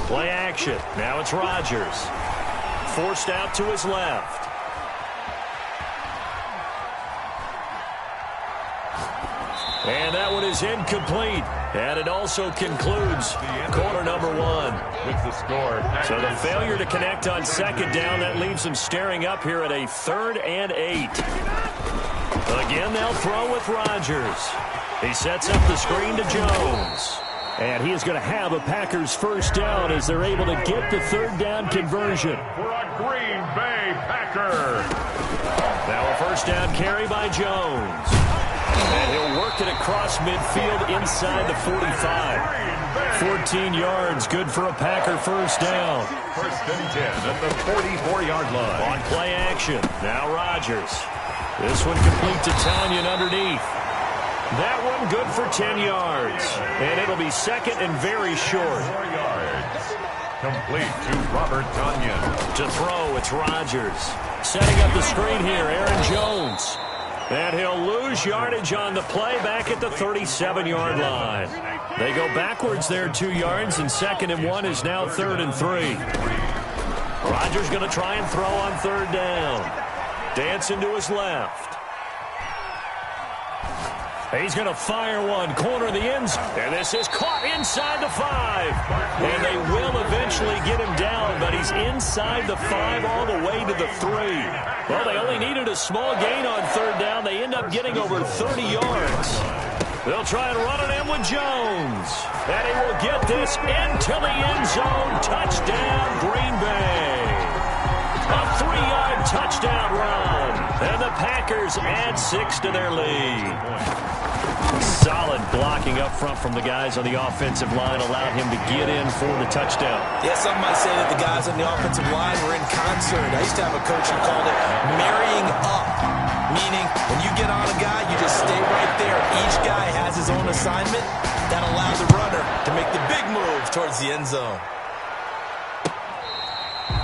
Play action. Now it's Rodgers. Forced out to his left. And that one is incomplete. And it also concludes quarter number 1. With the score. So the failure to connect on 2nd down, that leaves them staring up here at a 3rd and 8. Again, they'll throw with Rodgers. He sets up the screen to Jones. And he is going to have a Packers 1st down as they're able to get the 3rd down conversion. For a Green Bay Packer. Now a 1st down carry by Jones. And he'll work it across midfield inside the 45. 14 yards, good for a Packer 1st down. 1st and 10 at the 44-yard line. On play action, now Rodgers. This one complete to Tanyan underneath. That one good for 10 yards. And it'll be second and very short. 4 yards. Complete to Robert Tonyan. To throw, it's Rodgers. Setting up the screen here, Aaron Jones. And he'll lose yardage on the play back at the 37-yard line. They go backwards there 2 yards, and 2nd and 1 is now 3rd and 3. Rodgers going to try and throw on 3rd down. Dancing to his left. He's going to fire one, corner of the end zone. And this is caught inside the 5. And they will eventually get him down, but he's inside the 5 all the way to the 3. Well, they only needed a small gain on 3rd down. They end up getting over 30 yards. They'll try and run it in with Jones. And he will get this into the end zone. Touchdown, Green Bay. A 3-yard touchdown run. And the Packers add 6 to their lead. Solid blocking up front from the guys on the offensive line allowed him to get in for the touchdown. Yeah, some might say that the guys on the offensive line were in concert. I used to have a coach who called it marrying up, meaning when you get on a guy, you just stay right there. Each guy has his own assignment. That allowed the runner to make the big move towards the end zone.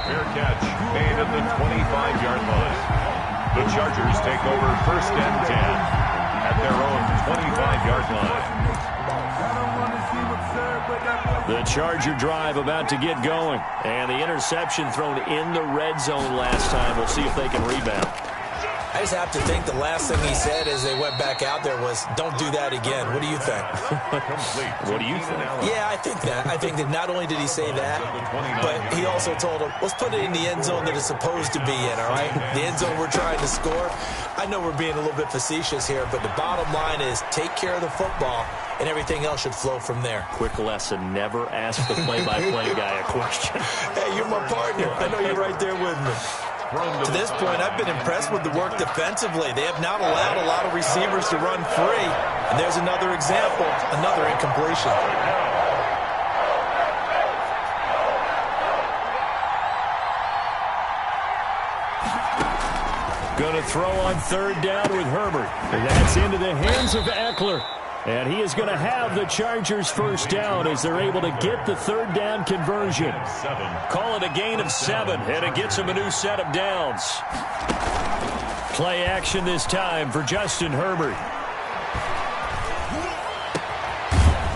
Fair catch made at the 25-yard line. The Chargers take over 1st and 10 at their own 25-yard line. The Charger drive about to get going. And the interception thrown in the red zone last time. We'll see if they can rebound. I just have to think the last thing he said as they went back out there was, don't do that again. What do you think? What do you think? Yeah, I think that. I think that not only did he say that, but he also told him, let's put it in the end zone that it's supposed to be in, all right? The end zone we're trying to score. I know we're being a little bit facetious here, but the bottom line is take care of the football, and everything else should flow from there. Quick lesson, never ask the play-by-play guy a question. Hey, you're my partner. I know you're right there with me. To this point, I've been impressed with the work defensively. They have not allowed a lot of receivers to run free. And there's another example, another incompletion. Going to throw on 3rd down with Herbert. And that's into the hands of Eckler. And he is going to have the Chargers 1st down as they're able to get the 3rd down conversion. Call it a gain of 7, and it gets them a new set of downs. Play action this time for Justin Herbert.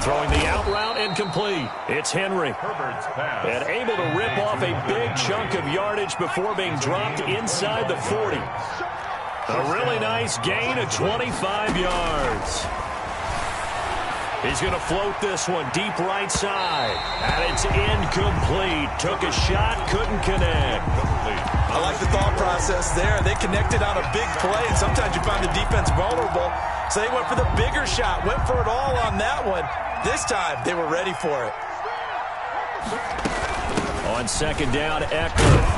Throwing the out route incomplete. It's Henry. And able to rip off a big chunk of yardage before being dropped inside the 40. A really nice gain of 25 yards. He's going to float this one deep right side. And it's incomplete. Took a shot, couldn't connect. I like the thought process there. They connected on a big play, and sometimes you find the defense vulnerable. So they went for the bigger shot, went for it all on that one. This time, they were ready for it. On 2nd down, Eckler.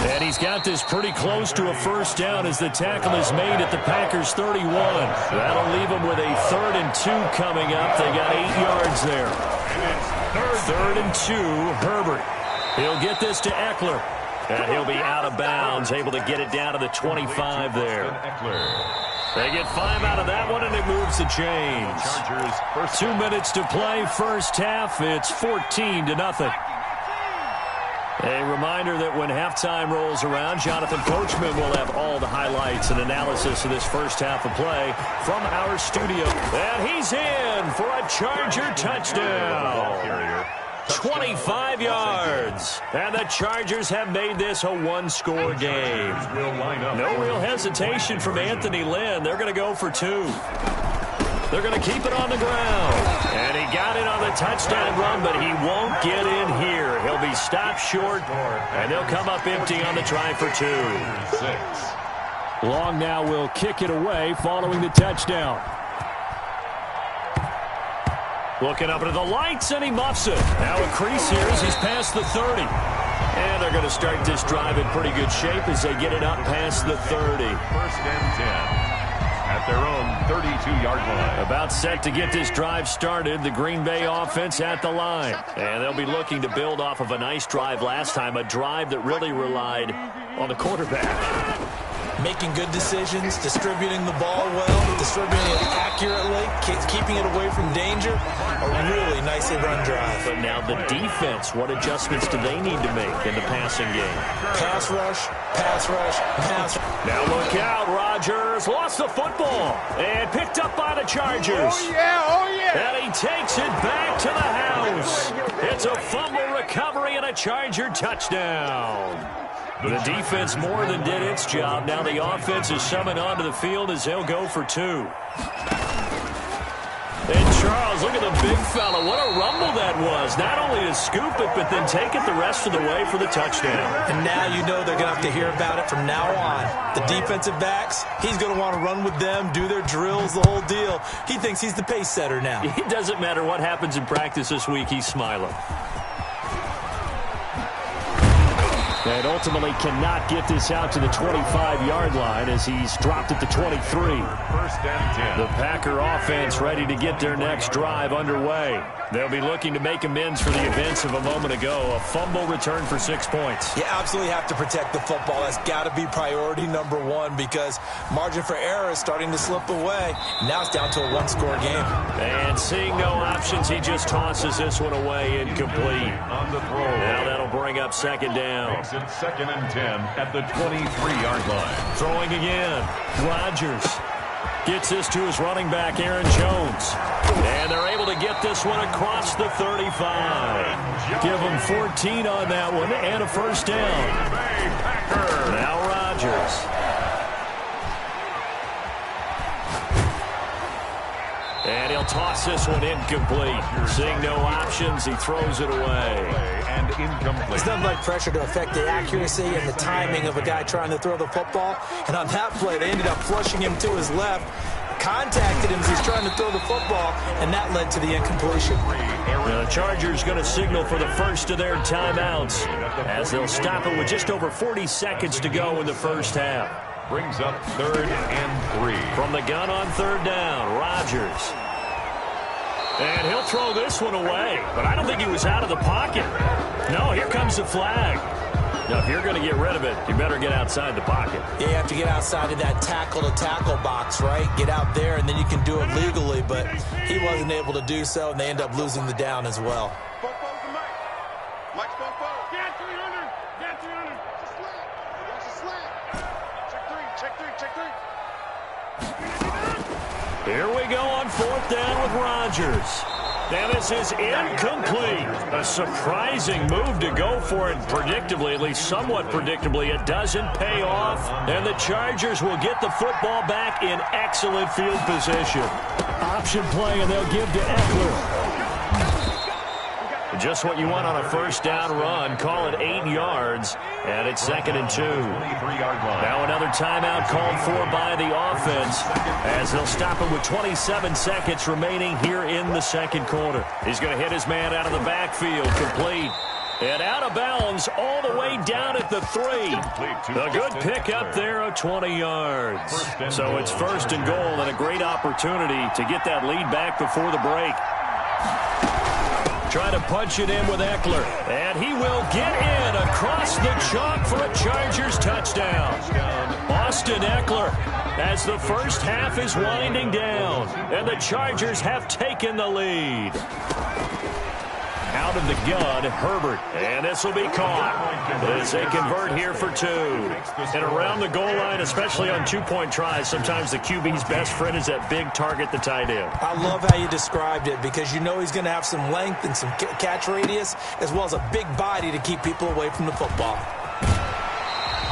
And he's got this pretty close to a 1st down as the tackle is made at the Packers 31. That'll leave them with a 3rd and 2 coming up. They got 8 yards there. 3rd and 2, Herbert. He'll get this to Eckler. And he'll be out of bounds, able to get it down to the 25 there. They get 5 out of that one, and it moves the chains. 2 minutes to play, 1st half. It's 14-0. A reminder that when halftime rolls around, Jonathan Coachman will have all the highlights and analysis of this 1st half of play from our studio. And he's in for a Charger touchdown. 25 yards. And the Chargers have made this a 1-score game. No real hesitation from Anthony Lynn. They're going to go for 2. They're going to keep it on the ground. And he got it on the touchdown run, but he won't get in here. He'll be stopped short, and they'll come up empty on the try for 2. Long now will kick it away following the touchdown. Looking up into the lights, and he muffs it. Now a crease here as he's past the 30. And they're going to start this drive in pretty good shape as they get it up past the 30. 1st and 10. At their own 32-yard line. About set to get this drive started. The Green Bay offense at the line. And they'll be looking to build off of a nice drive last time, a drive that really relied on the quarterback. making good decisions, distributing the ball well, distributing it accurately, keeping it away from danger. A really nicely run drive. But now the defense, what adjustments do they need to make in the passing game? Pass rush, pass rush, pass rush. Now look out, Rodgers lost the football and picked up by the Chargers. Oh, yeah. And he takes it back to the house. It's a fumble recovery and a Charger touchdown. The defense more than did its job. Now the offense is summoned onto the field as they'll go for 2. And Charles, look at the big fella. What a rumble that was. Not only to scoop it, but then take it the rest of the way for the touchdown. And now you know they're going to have to hear about it from now on. The defensive backs, he's going to want to run with them, do their drills, the whole deal. He thinks he's the pace setter now. It doesn't matter what happens in practice this week. He's smiling. And ultimately cannot get this out to the 25-yard line as he's dropped at the 23. First and 10. The Packer offense ready to get their next drive underway. They'll be looking to make amends for the events of a moment ago. A fumble return for 6 points. You absolutely have to protect the football. That's got to be priority number one because margin for error is starting to slip away. Now it's down to a one-score game. And seeing no options, he just tosses this one away incomplete. On the throw. Now that'll bring up second down. Makes it 2nd and 10 at the 23-yard line. Throwing again. Rodgers gets this to his running back, Aaron Jones. And they're able to get this one across the 35. Give them 14 on that one and a first down. Now Rodgers. And he'll toss this one incomplete. Seeing no options, he throws it away. And incomplete. It's nothing like pressure to affect the accuracy and the timing of a guy trying to throw the football. And on that play, they ended up flushing him to his left, contacted him as he's trying to throw the football, and that led to the incompletion. The Chargers going to signal for the first of their timeouts as they'll stop it with just over 40 seconds to go in the first half. Brings up 3rd and 3. From the gun on 3rd down, Rodgers. And he'll throw this one away, but I don't think he was out of the pocket. No, here comes the flag. Now, if you're going to get rid of it, you better get outside the pocket. Yeah, you have to get outside of that tackle-to-tackle box, right? Get out there, and then you can do it legally, but he wasn't able to do so, and they end up losing the down as well. Mike's 4-4. Get 300. Get 300. It's a slant. It's a slant. Check 3. Here we go on 4th down with Rodgers. Now this is incomplete. A surprising move to go for it predictably, at least somewhat predictably. It doesn't pay off, and the Chargers will get the football back in excellent field position. Option play, and they'll give to Eckler. Just what you want on a first down run. Call it 8 yards, and it's 2nd and 2. Now another timeout called for by the offense as they'll stop it with 27 seconds remaining here in the second quarter. He's going to hit his man out of the backfield, complete. And out of bounds all the way down at the 3. A good pickup there of 20 yards. So it's 1st and goal and a great opportunity to get that lead back before the break. Trying to punch it in with Eckler. And he will get in across the chalk for a Chargers touchdown. Austin Eckler as the first half is winding down. And the Chargers have taken the lead. Out of the gun, Herbert. And this will be caught as they convert here for 2. And around the goal line, especially on 2-point tries, sometimes the QB's best friend is that big target, the tight end. I love how you described it because you know he's going to have some length and some catch radius as well as a big body to keep people away from the football.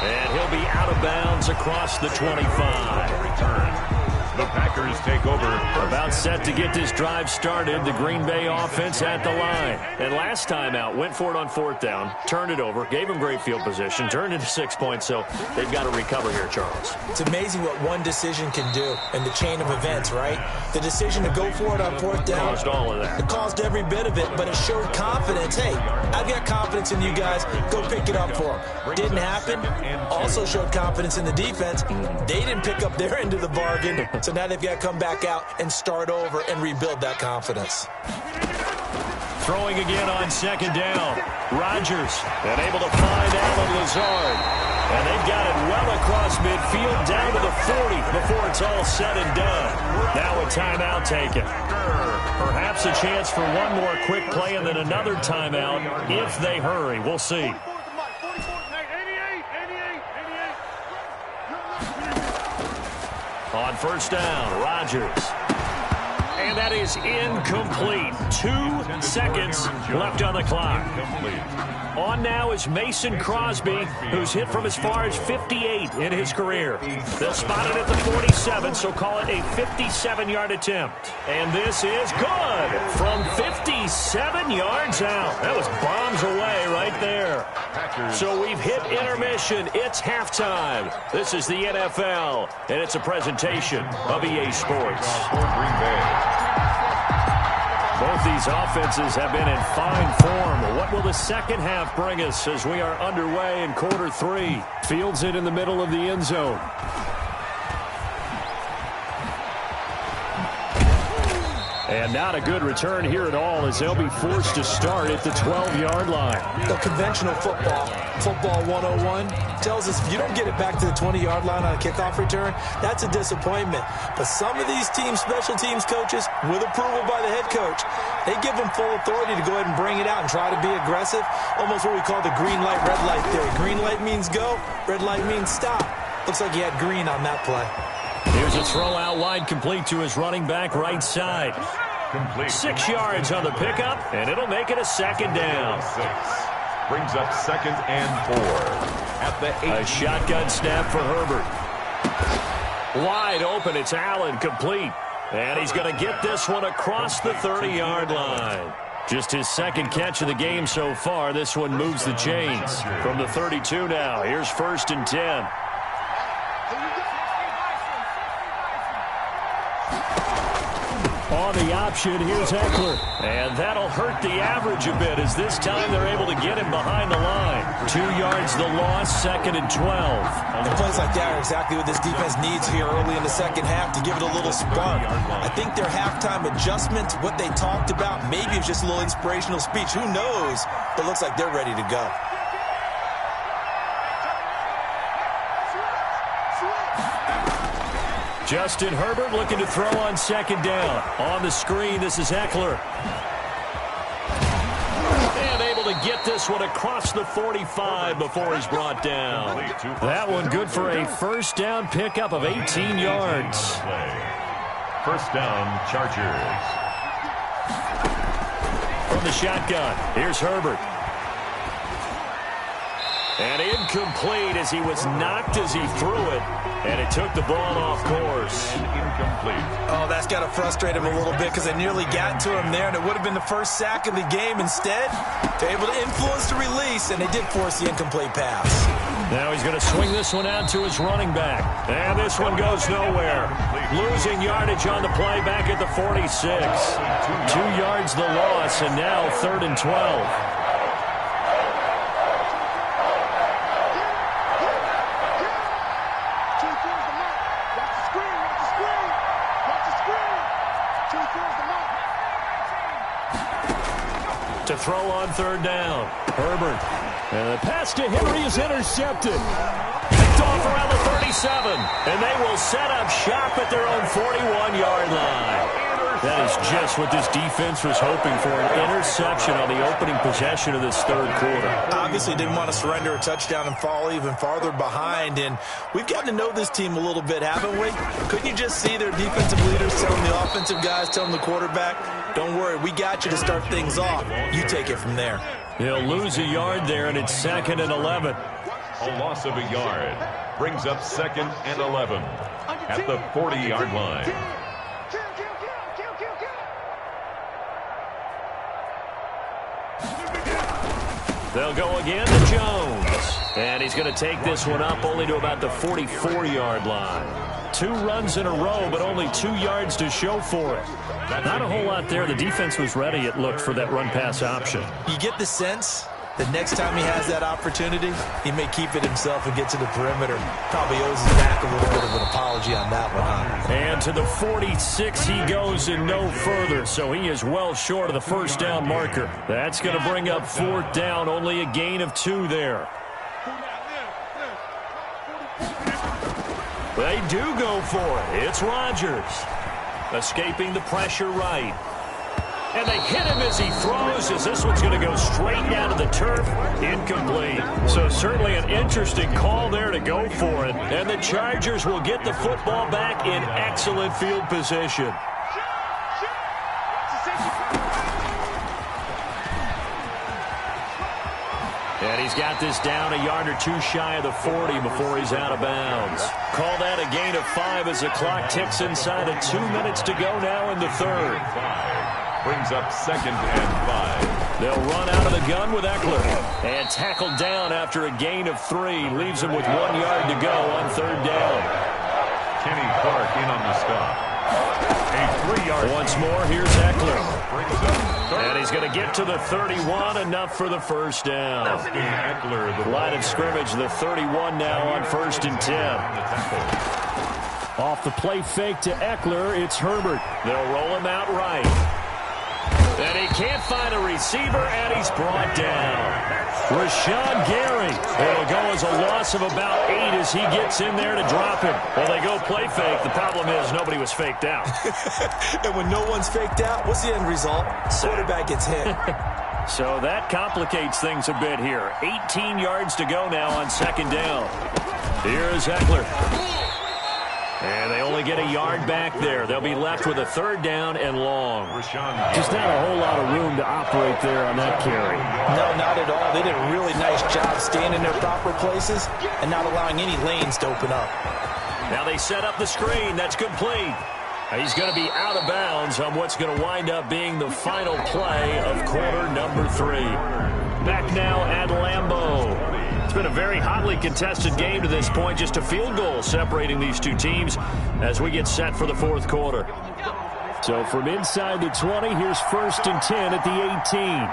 And he'll be out of bounds across the 25. Return. The Packers take over. About set to get this drive started. The Green Bay offense at the line. And last time out, went for it on 4th down, turned it over, gave them great field position, turned into 6 points, so they've got to recover here, Charles. It's amazing what one decision can do in the chain of events, right? The decision to go for it on 4th down. Caused all of that. It caused every bit of it, but it showed confidence. Hey, I've got confidence in you guys. Go pick it up for them. Didn't happen. Also showed confidence in the defense. They didn't pick up their end of the bargain. So now they've got to come back out and start over and rebuild that confidence. Throwing again on second down. Rodgers, and able to find Allen Lazard. And they've got it well across midfield down to the 40 before it's all said and done. Now a timeout taken. Perhaps a chance for one more quick play and then another timeout if they hurry. We'll see. On first down, Rodgers. And that is incomplete. 2 seconds left on the clock. On now is Mason Crosby, who's hit from as far as 58 in his career. They'll spot it at the 47, so call it a 57-yard attempt. And this is good from 57 yards out. That was bombs away right there. So we've hit intermission. It's halftime. This is the NFL, and it's a presentation of EA Sports. Both these offenses have been in fine form. What will the second half bring us as we are underway in quarter 3? Fields it in the middle of the end zone. And not a good return here at all as they'll be forced to start at the 12-yard line. The conventional football 101, tells us if you don't get it back to the 20-yard line on a kickoff return, that's a disappointment. But some of these teams, special teams coaches, with approval by the head coach, they give them full authority to go ahead and bring it out and try to be aggressive. Almost what we call the green light, red light theory. Green light means go, red light means stop. Looks like he had green on that play. Here's a throw out wide, complete to his running back right side. Complete. 6 yards on the pickup, and it'll make it a second down. 6. Brings up 2nd and 4 at the 8. A shotgun snap for Herbert. Wide open, it's Allen, complete. And he's going to get this one across the 30-yard line. Just his second catch of the game so far. This one moves the chains. From the 32 now, here's 1st and 10. On the option, here's Eckler. And that'll hurt the average a bit as this time they're able to get him behind the line. 2 yards the loss, 2nd and 12. And plays like that are exactly what this defense needs here early in the second half to give it a little spark. I think their halftime adjustment, what they talked about, maybe it's just a little inspirational speech. Who knows? But it looks like they're ready to go. Justin Herbert looking to throw on second down. On the screen, this is Eckler. And able to get this one across the 45 before he's brought down. That one good for a first down pickup of 18 yards. First down, Chargers. From the shotgun, here's Herbert. And incomplete as he was knocked as he threw it. And it took the ball off course. Incomplete. Oh, that's got to frustrate him a little bit because they nearly got to him there, and it would have been the first sack of the game. Instead, they're able to influence the release, and they did force the incomplete pass. Now he's going to swing this one out to his running back. And this one goes nowhere. Losing yardage on the play back at the 46. 2 yards the loss, and now 3rd and 12. To throw on 3rd down. Herbert. And the pass to Henry is intercepted. Picked off around the 37. And they will set up shop at their own 41-yard line. That is just what this defense was hoping for, an interception on the opening possession of this 3rd quarter. Obviously didn't want to surrender a touchdown and fall even farther behind, and we've gotten to know this team a little bit, haven't we? Couldn't you just see their defensive leaders telling the offensive guys, telling the quarterback, don't worry, we got you to start things off. You take it from there. He'll lose a yard there, and it's 2nd and 11. A loss of a yard brings up 2nd and 11 at the 40-yard line. They'll go again to Jones. And he's going to take this one up only to about the 44-yard line. 2 runs in a row, but only 2 yards to show for it. Not a whole lot there. The defense was ready, it looked, for that run-pass option. You get the sense The next time he has that opportunity, he may keep it himself and get to the perimeter. Probably owes his back a little bit of an apology on that one, huh? And to the 46 he goes and no further, so he is well short of the first down marker. That's going to bring up fourth down, only a gain of 2 there. They do go for it. It's Rodgers. Escaping the pressure right. And they hit him as he throws, as this one's going to go straight down to the turf. Incomplete. So certainly an interesting call there to go for it. And the Chargers will get the football back in excellent field position. And he's got this down a yard or 2 shy of the 40 before he's out of bounds. Call that a gain of 5 as the clock ticks inside of 2 minutes to go now in the third. Brings up 2nd and 5. They'll run out of the gun with Eckler. And tackled down after a gain of 3. Leaves him with 1 yard to go on 3rd down. Kenny Clark in on the stop. A 3-yard. Once more, here's Eckler. And he's going to get to the 31, enough for the first down. Eckler, the line of scrimmage, the 31 now on 1st and 10. Off the play fake to Eckler, it's Herbert. They'll roll him out right. And he can't find a receiver, and he's brought down. Rashawn Gary. It'll go as a loss of about 8 as he gets in there to drop him. Well, they go play fake. The problem is nobody was faked out. And when no one's faked out, what's the end result? Quarterback gets hit. So that complicates things a bit here. 18 yards to go now on 2nd down. Here's Eckler. And they only get a yard back there. They'll be left with a 3rd down and long. Just not a whole lot of room to operate there on that carry. No, not at all. They did a really nice job staying in their proper places and not allowing any lanes to open up. Now they set up the screen. That's complete. He's going to be out of bounds on what's going to wind up being the final play of quarter number 3. Back now at Lambeau. It's been a very hotly contested game to this point. Just a field goal separating these two teams as we get set for the 4th quarter. So from inside the 20, here's 1st and 10 at the 18.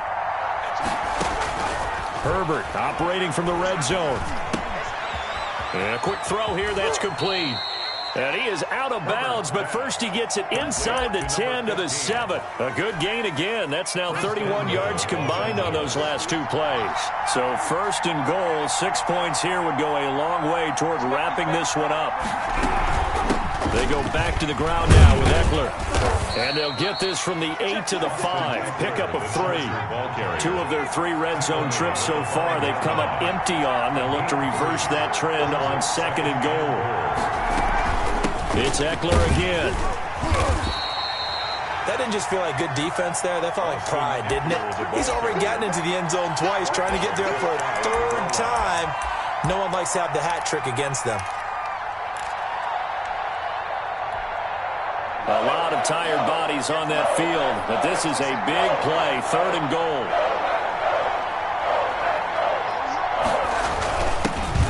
Herbert operating from the red zone. And a quick throw here, that's complete. And he is out of bounds, but first he gets it inside the 10 to the 7. A good gain again. That's now 31 yards combined on those last 2 plays. So 1st and goal, 6 points here would go a long way toward wrapping this one up. They go back to the ground now with Eckler. And they'll get this from the 8 to the 5. Pickup of 3. 2 of their 3 red zone trips so far they've come up empty on. They'll look to reverse that trend on 2nd and goal. It's Eckler again. That didn't just feel like good defense there. That felt like pride, didn't it? He's already gotten into the end zone twice, trying to get there for a 3rd time. No one likes to have the hat trick against them. A lot of tired bodies on that field, but this is a big play, 3rd and goal.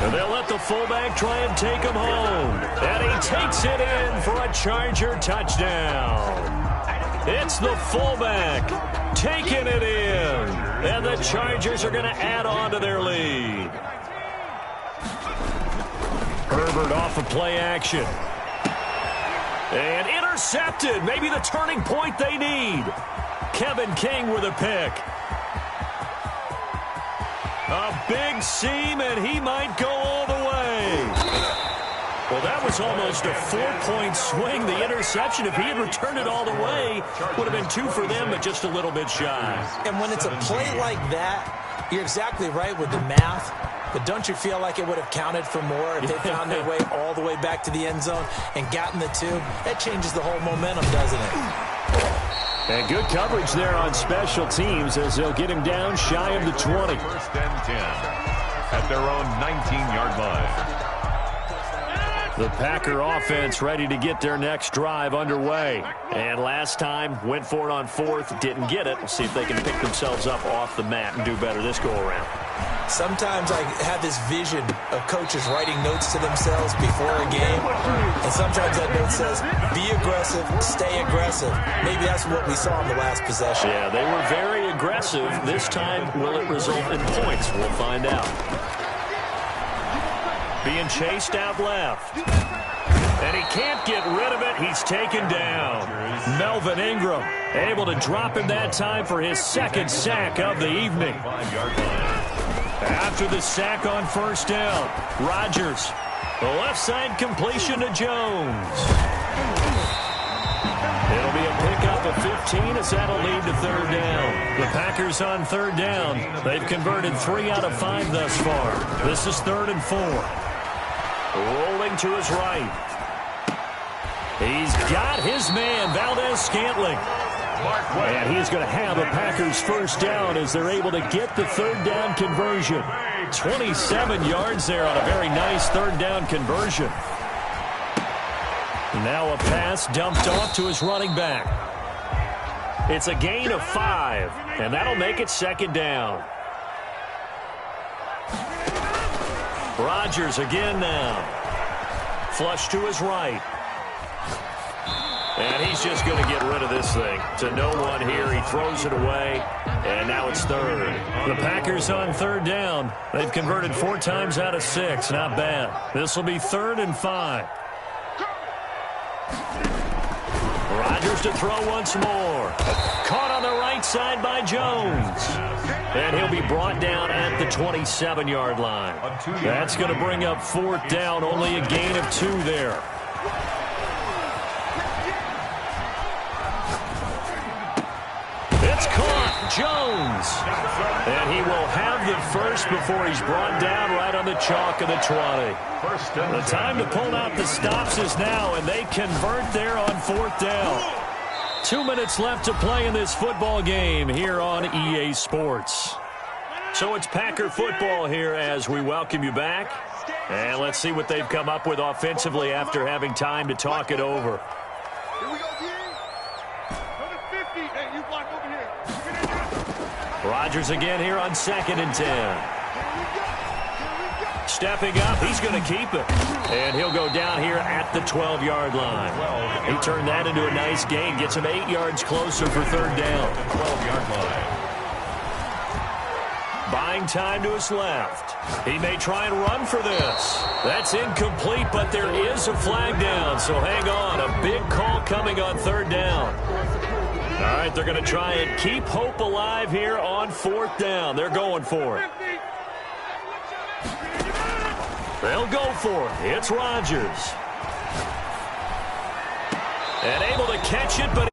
And they'll let the fullback try and take him home. And he takes it in for a Charger touchdown. It's the fullback taking it in. And the Chargers are going to add on to their lead. Herbert off of play action. And intercepted. Maybe the turning point they need. Kevin King with a pick. A big seam, and he might go all the way. Well, that was almost a 4-point swing. The interception, if he had returned it all the way, would have been 2 for them, but just a little bit shy. And when it's a play like that, you're exactly right with the math. But don't you feel like it would have counted for more if they found their way all the way back to the end zone and gotten the 2? That changes the whole momentum, doesn't it? And good coverage there on special teams as they'll get him down shy of the 20. 1st and 10 at their own 19-yard line. The Packer offense ready to get their next drive underway. And last time, went for it on 4th, didn't get it. We'll see if they can pick themselves up off the mat and do better this go-around. Sometimes I have this vision of coaches writing notes to themselves before a game, and sometimes that note says, be aggressive, stay aggressive. Maybe that's what we saw in the last possession. Yeah, they were very aggressive. This time, will it result in points? We'll find out. Being chased out left. And he can't get rid of it. He's taken down. Melvin Ingram able to drop him that time for his second sack of the evening. After the sack on first down, Rodgers, the left side completion to Jones. It'll be a pickup of 15 as that'll lead to third down. The Packers on third down. They've converted 3 out of 5 thus far. This is 3rd and 4. Rolling to his right. He's got his man, Valdez-Scantling. And he's going to have a Packers first down as they're able to get the third down conversion. 27 yards there on a very nice third down conversion. Now a pass dumped off to his running back. It's a gain of 5, and that'll make it second down. Rodgers again now. Flush to his right. And he's just going to get rid of this thing. To no one here. He throws it away. And now it's third. The Packers on third down. They've converted 4 times out of 6. Not bad. This will be 3rd and 5. Rodgers to throw once more. Caught on the right side by Jones. And he'll be brought down at the 27-yard line. That's going to bring up 4th down. Only a gain of 2 there. It's caught. Jones. And he will have the first before he's brought down right on the chalk of the 20. The time to pull out the stops is now, and they convert there on 4th down. 2 minutes left to play in this football game here on EA Sports. So it's Packer football here as we welcome you back. And let's see what they've come up with offensively after having time to talk it over. Here we go, G. Number 50. Hey, you block over here. Rodgers again here on 2nd and 10. Stepping up, he's going to keep it. And he'll go down here at the 12-yard line. He turned that into a nice gain. Gets him 8 yards closer for third down. 12-yard line. Buying time to his left. He may try and run for this. That's incomplete, but there is a flag down, so hang on. A big call coming on third down. All right, they're going to try and keep hope alive here on 4th down. They're going for it. They'll go for it. It's Rodgers. And able to catch it, but